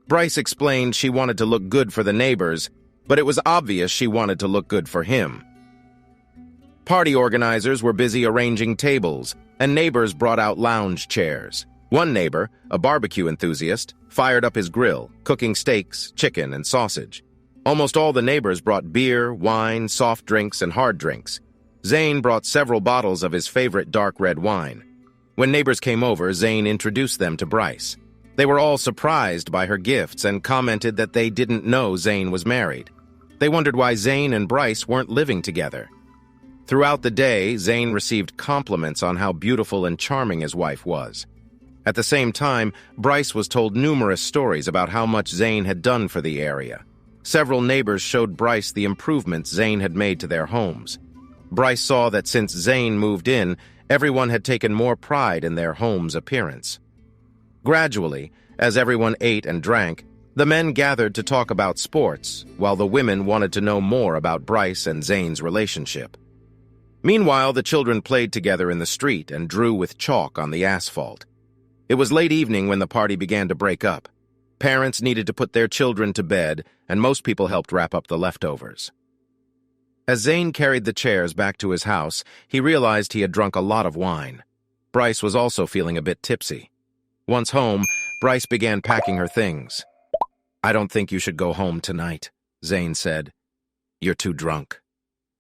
Brice explained she wanted to look good for the neighbors, but it was obvious she wanted to look good for him. Party organizers were busy arranging tables, and neighbors brought out lounge chairs. One neighbor, a barbecue enthusiast, fired up his grill, cooking steaks, chicken, and sausage. Almost all the neighbors brought beer, wine, soft drinks, and hard drinks. Zane brought several bottles of his favorite dark red wine. When neighbors came over, Zane introduced them to Brice. They were all surprised by her gifts and commented that they didn't know Zane was married. They wondered why Zane and Brice weren't living together. Throughout the day, Zane received compliments on how beautiful and charming his wife was. At the same time, Brice was told numerous stories about how much Zane had done for the area. Several neighbors showed Brice the improvements Zane had made to their homes. Brice saw that since Zane moved in, everyone had taken more pride in their home's appearance. Gradually, as everyone ate and drank, the men gathered to talk about sports, while the women wanted to know more about Brice and Zane's relationship. Meanwhile, the children played together in the street and drew with chalk on the asphalt. It was late evening when the party began to break up. Parents needed to put their children to bed, and most people helped wrap up the leftovers. As Zane carried the chairs back to his house, he realized he had drunk a lot of wine. Brice was also feeling a bit tipsy. Once home, Brice began packing her things. "I don't think you should go home tonight," Zane said. "You're too drunk."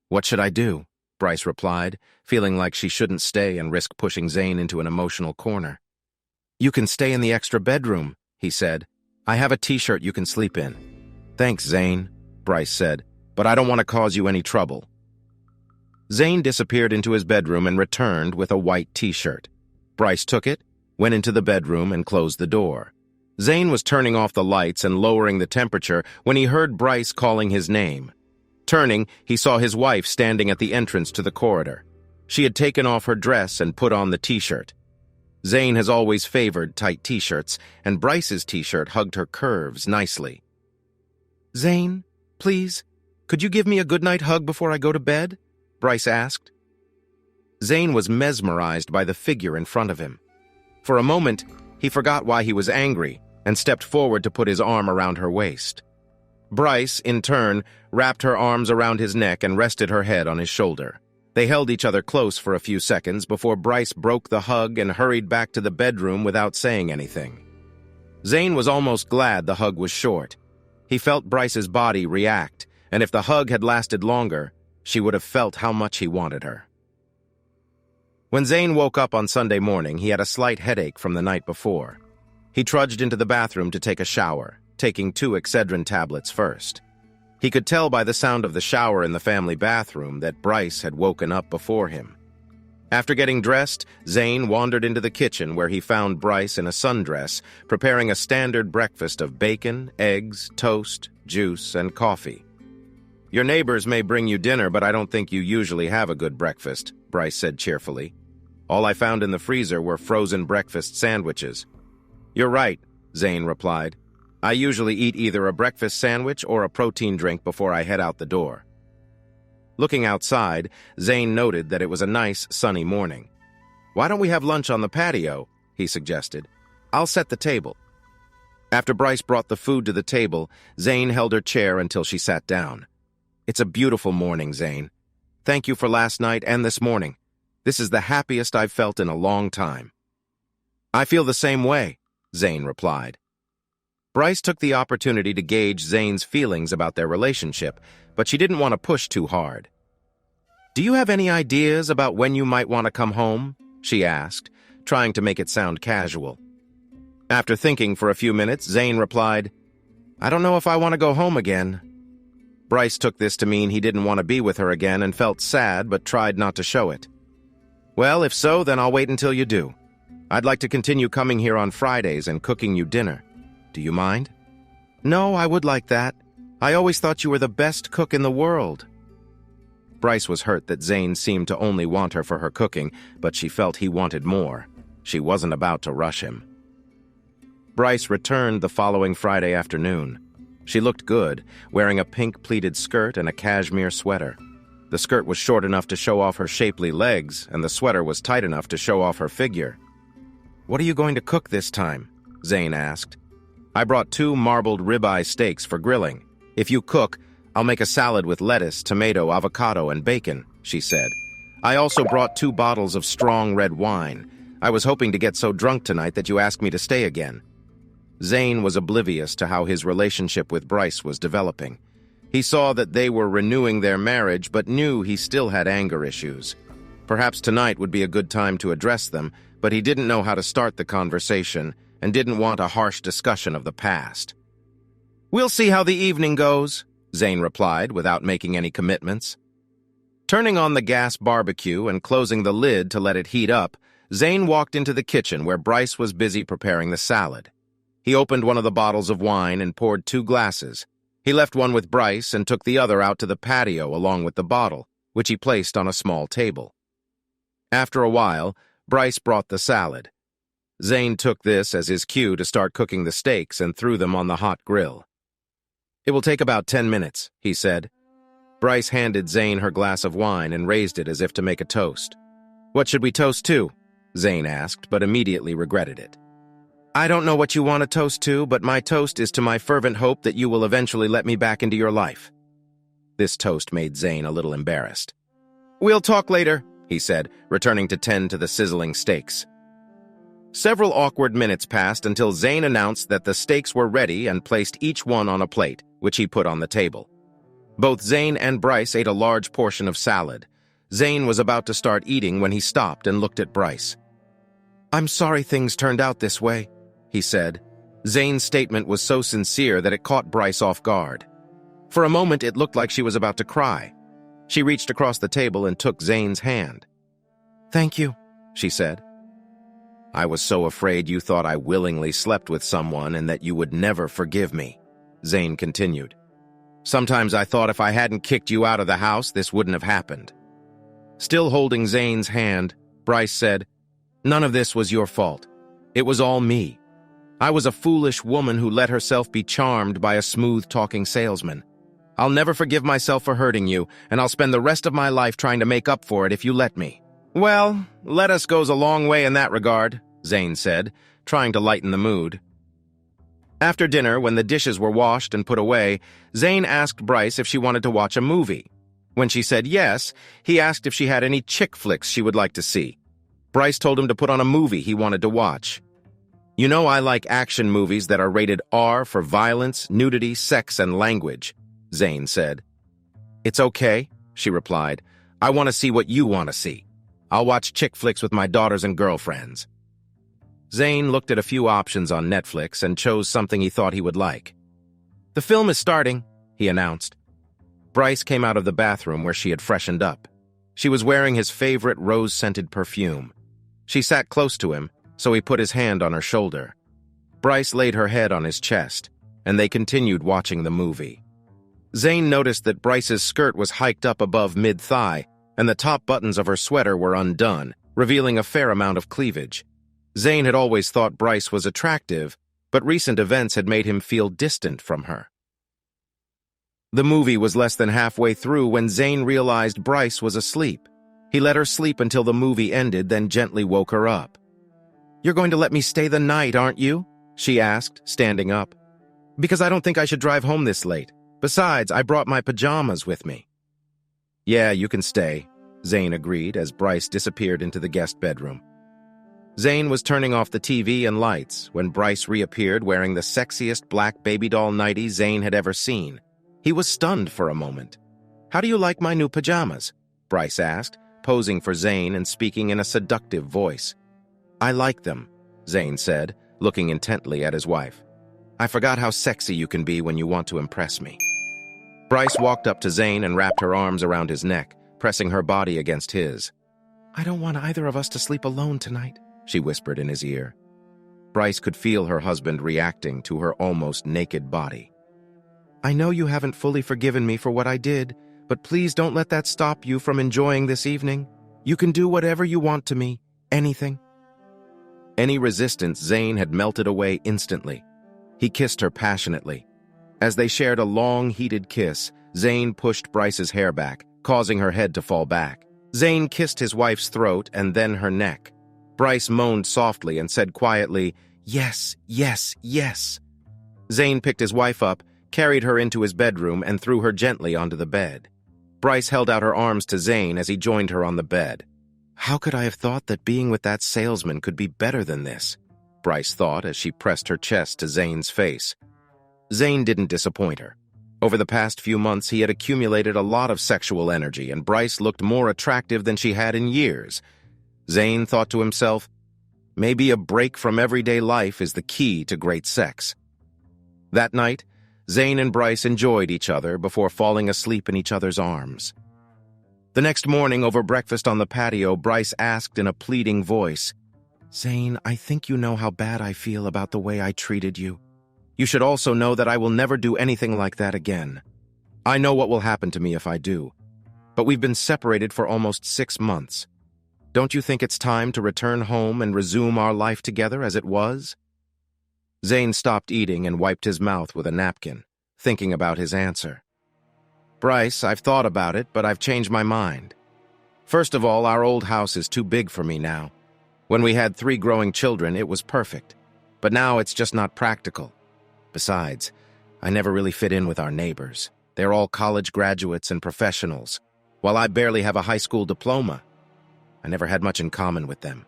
"What should I do?" Brice replied, feeling like she shouldn't stay and risk pushing Zane into an emotional corner. "You can stay in the extra bedroom," he said. "I have a t-shirt you can sleep in." "Thanks, Zane," Brice said, "but I don't want to cause you any trouble." Zane disappeared into his bedroom and returned with a white t-shirt. Brice took it, went into the bedroom, and closed the door. Zane was turning off the lights and lowering the temperature when he heard Brice calling his name. Turning, he saw his wife standing at the entrance to the corridor. She had taken off her dress and put on the t-shirt. Zane has always favored tight t-shirts, and Brice's t-shirt hugged her curves nicely. "Zane, please, could you give me a goodnight hug before I go to bed?" Brice asked. Zane was mesmerized by the figure in front of him. For a moment, he forgot why he was angry and stepped forward to put his arm around her waist. Brice, in turn, wrapped her arms around his neck and rested her head on his shoulder. They held each other close for a few seconds before Brice broke the hug and hurried back to the bedroom without saying anything. Zane was almost glad the hug was short. He felt Brice's body react, and if the hug had lasted longer, she would have felt how much he wanted her. When Zane woke up on Sunday morning, he had a slight headache from the night before. He trudged into the bathroom to take a shower, taking 2 Excedrin tablets first. He could tell by the sound of the shower in the family bathroom that Brice had woken up before him. After getting dressed, Zane wandered into the kitchen where he found Brice in a sundress, preparing a standard breakfast of bacon, eggs, toast, juice, and coffee. "Your neighbors may bring you dinner, but I don't think you usually have a good breakfast," Brice said cheerfully. "All I found in the freezer were frozen breakfast sandwiches." "You're right," Zane replied. "I usually eat either a breakfast sandwich or a protein drink before I head out the door." Looking outside, Zane noted that it was a nice, sunny morning. "Why don't we have lunch on the patio?" he suggested. "I'll set the table." After Brice brought the food to the table, Zane held her chair until she sat down. "It's a beautiful morning, Zane. Thank you for last night and this morning. This is the happiest I've felt in a long time." "I feel the same way," Zane replied. Brice took the opportunity to gauge Zane's feelings about their relationship, but she didn't want to push too hard. "Do you have any ideas about when you might want to come home?" she asked, trying to make it sound casual. After thinking for a few minutes, Zane replied, "I don't know if I want to go home again." Brice took this to mean he didn't want to be with her again and felt sad but tried not to show it. "Well, if so, then I'll wait until you do. I'd like to continue coming here on Fridays and cooking you dinner. Do you mind?" "No, I would like that. I always thought you were the best cook in the world." Brice was hurt that Zane seemed to only want her for her cooking, but she felt he wanted more. She wasn't about to rush him. Brice returned the following Friday afternoon. She looked good, wearing a pink pleated skirt and a cashmere sweater. The skirt was short enough to show off her shapely legs, and the sweater was tight enough to show off her figure. "What are you going to cook this time?" Zane asked. "I brought 2 marbled ribeye steaks for grilling. If you cook, I'll make a salad with lettuce, tomato, avocado, and bacon," she said. "I also brought 2 bottles of strong red wine. I was hoping to get so drunk tonight that you asked me to stay again." Zane was oblivious to how his relationship with Brice was developing. He saw that they were renewing their marriage, but knew he still had anger issues. Perhaps tonight would be a good time to address them, but he didn't know how to start the conversation and didn't want a harsh discussion of the past. "We'll see how the evening goes," Zane replied without making any commitments. Turning on the gas barbecue and closing the lid to let it heat up, Zane walked into the kitchen where Brice was busy preparing the salad. He opened one of the bottles of wine and poured 2 glasses. He left one with Brice and took the other out to the patio along with the bottle, which he placed on a small table. After a while, Brice brought the salad. Zane took this as his cue to start cooking the steaks and threw them on the hot grill. "It will take about 10 minutes, he said. Brice handed Zane her glass of wine and raised it as if to make a toast. "What should we toast to?" Zane asked, but immediately regretted it. "I don't know what you want to toast to, but my toast is to my fervent hope that you will eventually let me back into your life." This toast made Zane a little embarrassed. "We'll talk later," he said, returning to tend to the sizzling steaks. Several awkward minutes passed until Zane announced that the steaks were ready and placed each one on a plate, which he put on the table. Both Zane and Brice ate a large portion of salad. Zane was about to start eating when he stopped and looked at Brice. "I'm sorry things turned out this way," he said. Zane's statement was so sincere that it caught Brice off guard. For a moment, it looked like she was about to cry. She reached across the table and took Zane's hand. "Thank you," she said. "I was so afraid you thought I willingly slept with someone and that you would never forgive me," Zane continued. "Sometimes I thought if I hadn't kicked you out of the house, this wouldn't have happened." Still holding Zane's hand, Brice said, "None of this was your fault. It was all me. I was a foolish woman who let herself be charmed by a smooth-talking salesman. I'll never forgive myself for hurting you, and I'll spend the rest of my life trying to make up for it if you let me." "Well, lettuce goes a long way in that regard," Zane said, trying to lighten the mood. After dinner, when the dishes were washed and put away, Zane asked Brice if she wanted to watch a movie. When she said yes, he asked if she had any chick flicks she would like to see. Brice told him to put on a movie he wanted to watch. "You know I like action movies that are rated R for violence, nudity, sex, and language," Zane said. "It's okay," she replied. "I want to see what you want to see. I'll watch chick flicks with my daughters and girlfriends." Zane looked at a few options on Netflix and chose something he thought he would like. "The film is starting," he announced. Brice came out of the bathroom where she had freshened up. She was wearing his favorite rose-scented perfume. She sat close to him, so he put his hand on her shoulder. Brice laid her head on his chest, and they continued watching the movie. Zane noticed that Brice's skirt was hiked up above mid-thigh, and the top buttons of her sweater were undone, revealing a fair amount of cleavage. Zane had always thought Brice was attractive, but recent events had made him feel distant from her. The movie was less than halfway through when Zane realized Brice was asleep. He let her sleep until the movie ended, then gently woke her up. "You're going to let me stay the night, aren't you?" she asked, standing up. "Because I don't think I should drive home this late. Besides, I brought my pajamas with me." "Yeah, you can stay," Zane agreed as Brice disappeared into the guest bedroom. Zane was turning off the TV and lights when Brice reappeared wearing the sexiest black baby doll nightie Zane had ever seen. He was stunned for a moment. "How do you like my new pajamas?" Brice asked, posing for Zane and speaking in a seductive voice. "I like them," Zane said, looking intently at his wife. "I forgot how sexy you can be when you want to impress me." Brice walked up to Zane and wrapped her arms around his neck, pressing her body against his. "I don't want either of us to sleep alone tonight," she whispered in his ear. Brice could feel her husband reacting to her almost naked body. "I know you haven't fully forgiven me for what I did, but please don't let that stop you from enjoying this evening. You can do whatever you want to me, anything." Any resistance Zane had melted away instantly. He kissed her passionately. As they shared a long, heated kiss, Zane pushed Brice's hair back, causing her head to fall back. Zane kissed his wife's throat and then her neck. Bryce moaned softly and said quietly, "Yes, yes, yes." Zane picked his wife up, carried her into his bedroom, and threw her gently onto the bed. Bryce held out her arms to Zane as he joined her on the bed. How could I have thought that being with that salesman could be better than this? Bryce thought as she pressed her chest to Zane's face. Zane didn't disappoint her. Over the past few months, he had accumulated a lot of sexual energy, and Bryce looked more attractive than she had in years. Zane thought to himself, maybe a break from everyday life is the key to great sex. That night, Zane and Bryce enjoyed each other before falling asleep in each other's arms. The next morning, over breakfast on the patio, Bryce asked in a pleading voice, "Zane, I think you know how bad I feel about the way I treated you. You should also know that I will never do anything like that again. I know what will happen to me if I do. But we've been separated for almost 6 months. Don't you think it's time to return home and resume our life together as it was?" Zane stopped eating and wiped his mouth with a napkin, thinking about his answer. "Bryce, I've thought about it, but I've changed my mind. First of all, our old house is too big for me now. When we had 3 growing children, it was perfect. But now it's just not practical. Besides, I never really fit in with our neighbors. They're all college graduates and professionals, while I barely have a high school diploma. I never had much in common with them.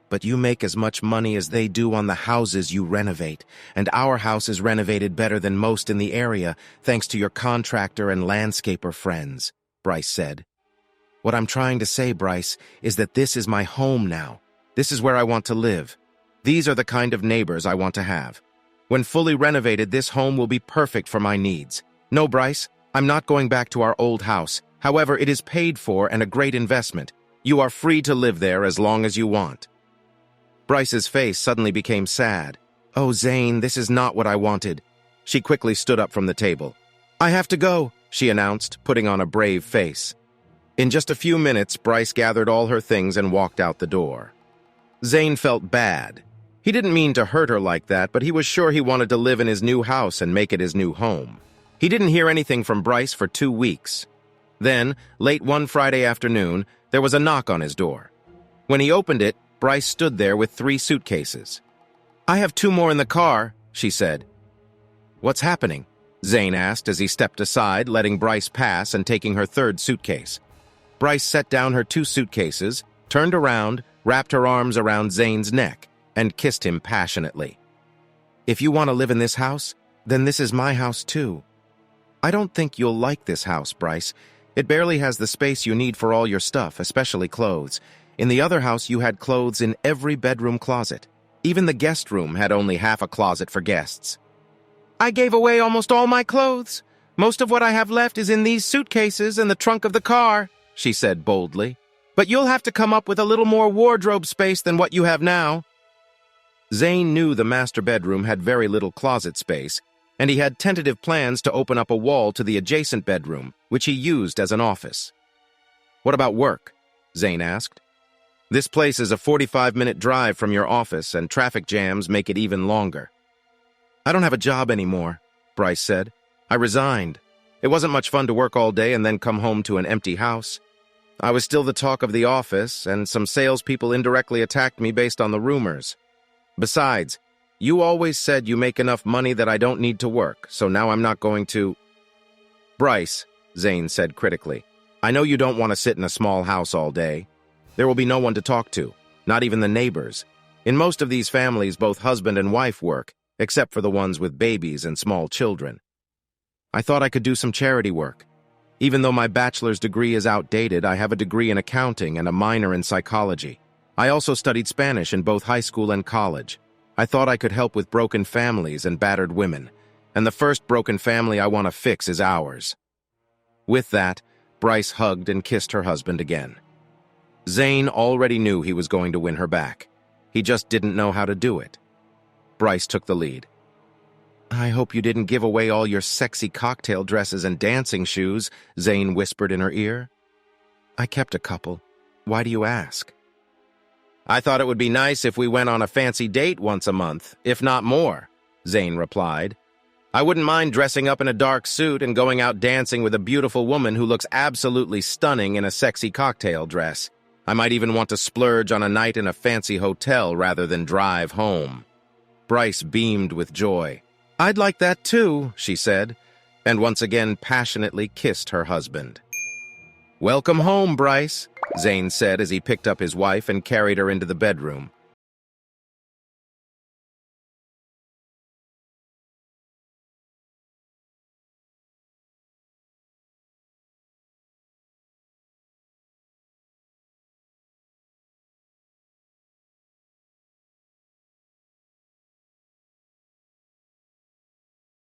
But you make as much money as they do on the houses you renovate, and our house is renovated better than most in the area, thanks to your contractor and landscaper friends," Bryce said. "What I'm trying to say, Bryce, is that this is my home now. This is where I want to live. These are the kind of neighbors I want to have. When fully renovated, this home will be perfect for my needs. No, Bryce, I'm not going back to our old house. However, it is paid for and a great investment. You are free to live there as long as you want." Bryce's face suddenly became sad. "Oh, Zane, this is not what I wanted." She quickly stood up from the table. "I have to go," she announced, putting on a brave face. In just a few minutes, Bryce gathered all her things and walked out the door. Zane felt bad. He didn't mean to hurt her like that, but he was sure he wanted to live in his new house and make it his new home. He didn't hear anything from Bryce for 2 weeks. Then, late one Friday afternoon, there was a knock on his door. When he opened it, Bryce stood there with 3 suitcases. "I have 2 more in the car," she said. "What's happening?" Zane asked as he stepped aside, letting Bryce pass and taking her 3rd suitcase. Bryce set down her 2 suitcases, turned around, wrapped her arms around Zane's neck, and kissed him passionately. "If you want to live in this house, then this is my house too. I don't think you'll like this house, Bryce. It barely has the space you need for all your stuff, especially clothes. In the other house, you had clothes in every bedroom closet. Even the guest room had only half a closet for guests." "I gave away almost all my clothes. Most of what I have left is in these suitcases and the trunk of the car," she said boldly. "But you'll have to come up with a little more wardrobe space than what you have now." Zane knew the master bedroom had very little closet space, and he had tentative plans to open up a wall to the adjacent bedroom, which he used as an office. "What about work?" Zane asked. "This place is a 45-minute drive from your office, and traffic jams make it even longer." "I don't have a job anymore," Bryce said. "I resigned. It wasn't much fun to work all day and then come home to an empty house. I was still the talk of the office, and some salespeople indirectly attacked me based on the rumors. Besides, you always said you make enough money that I don't need to work, so now I'm not going to—" "Bryce," Zane said critically, "I know you don't want to sit in a small house all day. There will be no one to talk to, not even the neighbors. In most of these families, both husband and wife work, except for the ones with babies and small children. I thought I could do some charity work. Even though my bachelor's degree is outdated, I have a degree in accounting and a minor in psychology. I also studied Spanish in both high school and college. I thought I could help with broken families and battered women, and the first broken family I want to fix is ours." With that, Bryce hugged and kissed her husband again. Zane already knew he was going to win her back. He just didn't know how to do it. Bryce took the lead. "I hope you didn't give away all your sexy cocktail dresses and dancing shoes," Zane whispered in her ear. "I kept a couple. Why do you ask?" "I thought it would be nice if we went on a fancy date once a month, if not more," Zane replied. "I wouldn't mind dressing up in a dark suit and going out dancing with a beautiful woman who looks absolutely stunning in a sexy cocktail dress. I might even want to splurge on a night in a fancy hotel rather than drive home." Brice beamed with joy. "I'd like that too," she said, and once again passionately kissed her husband. "Welcome home, Brice," Zane said as he picked up his wife and carried her into the bedroom.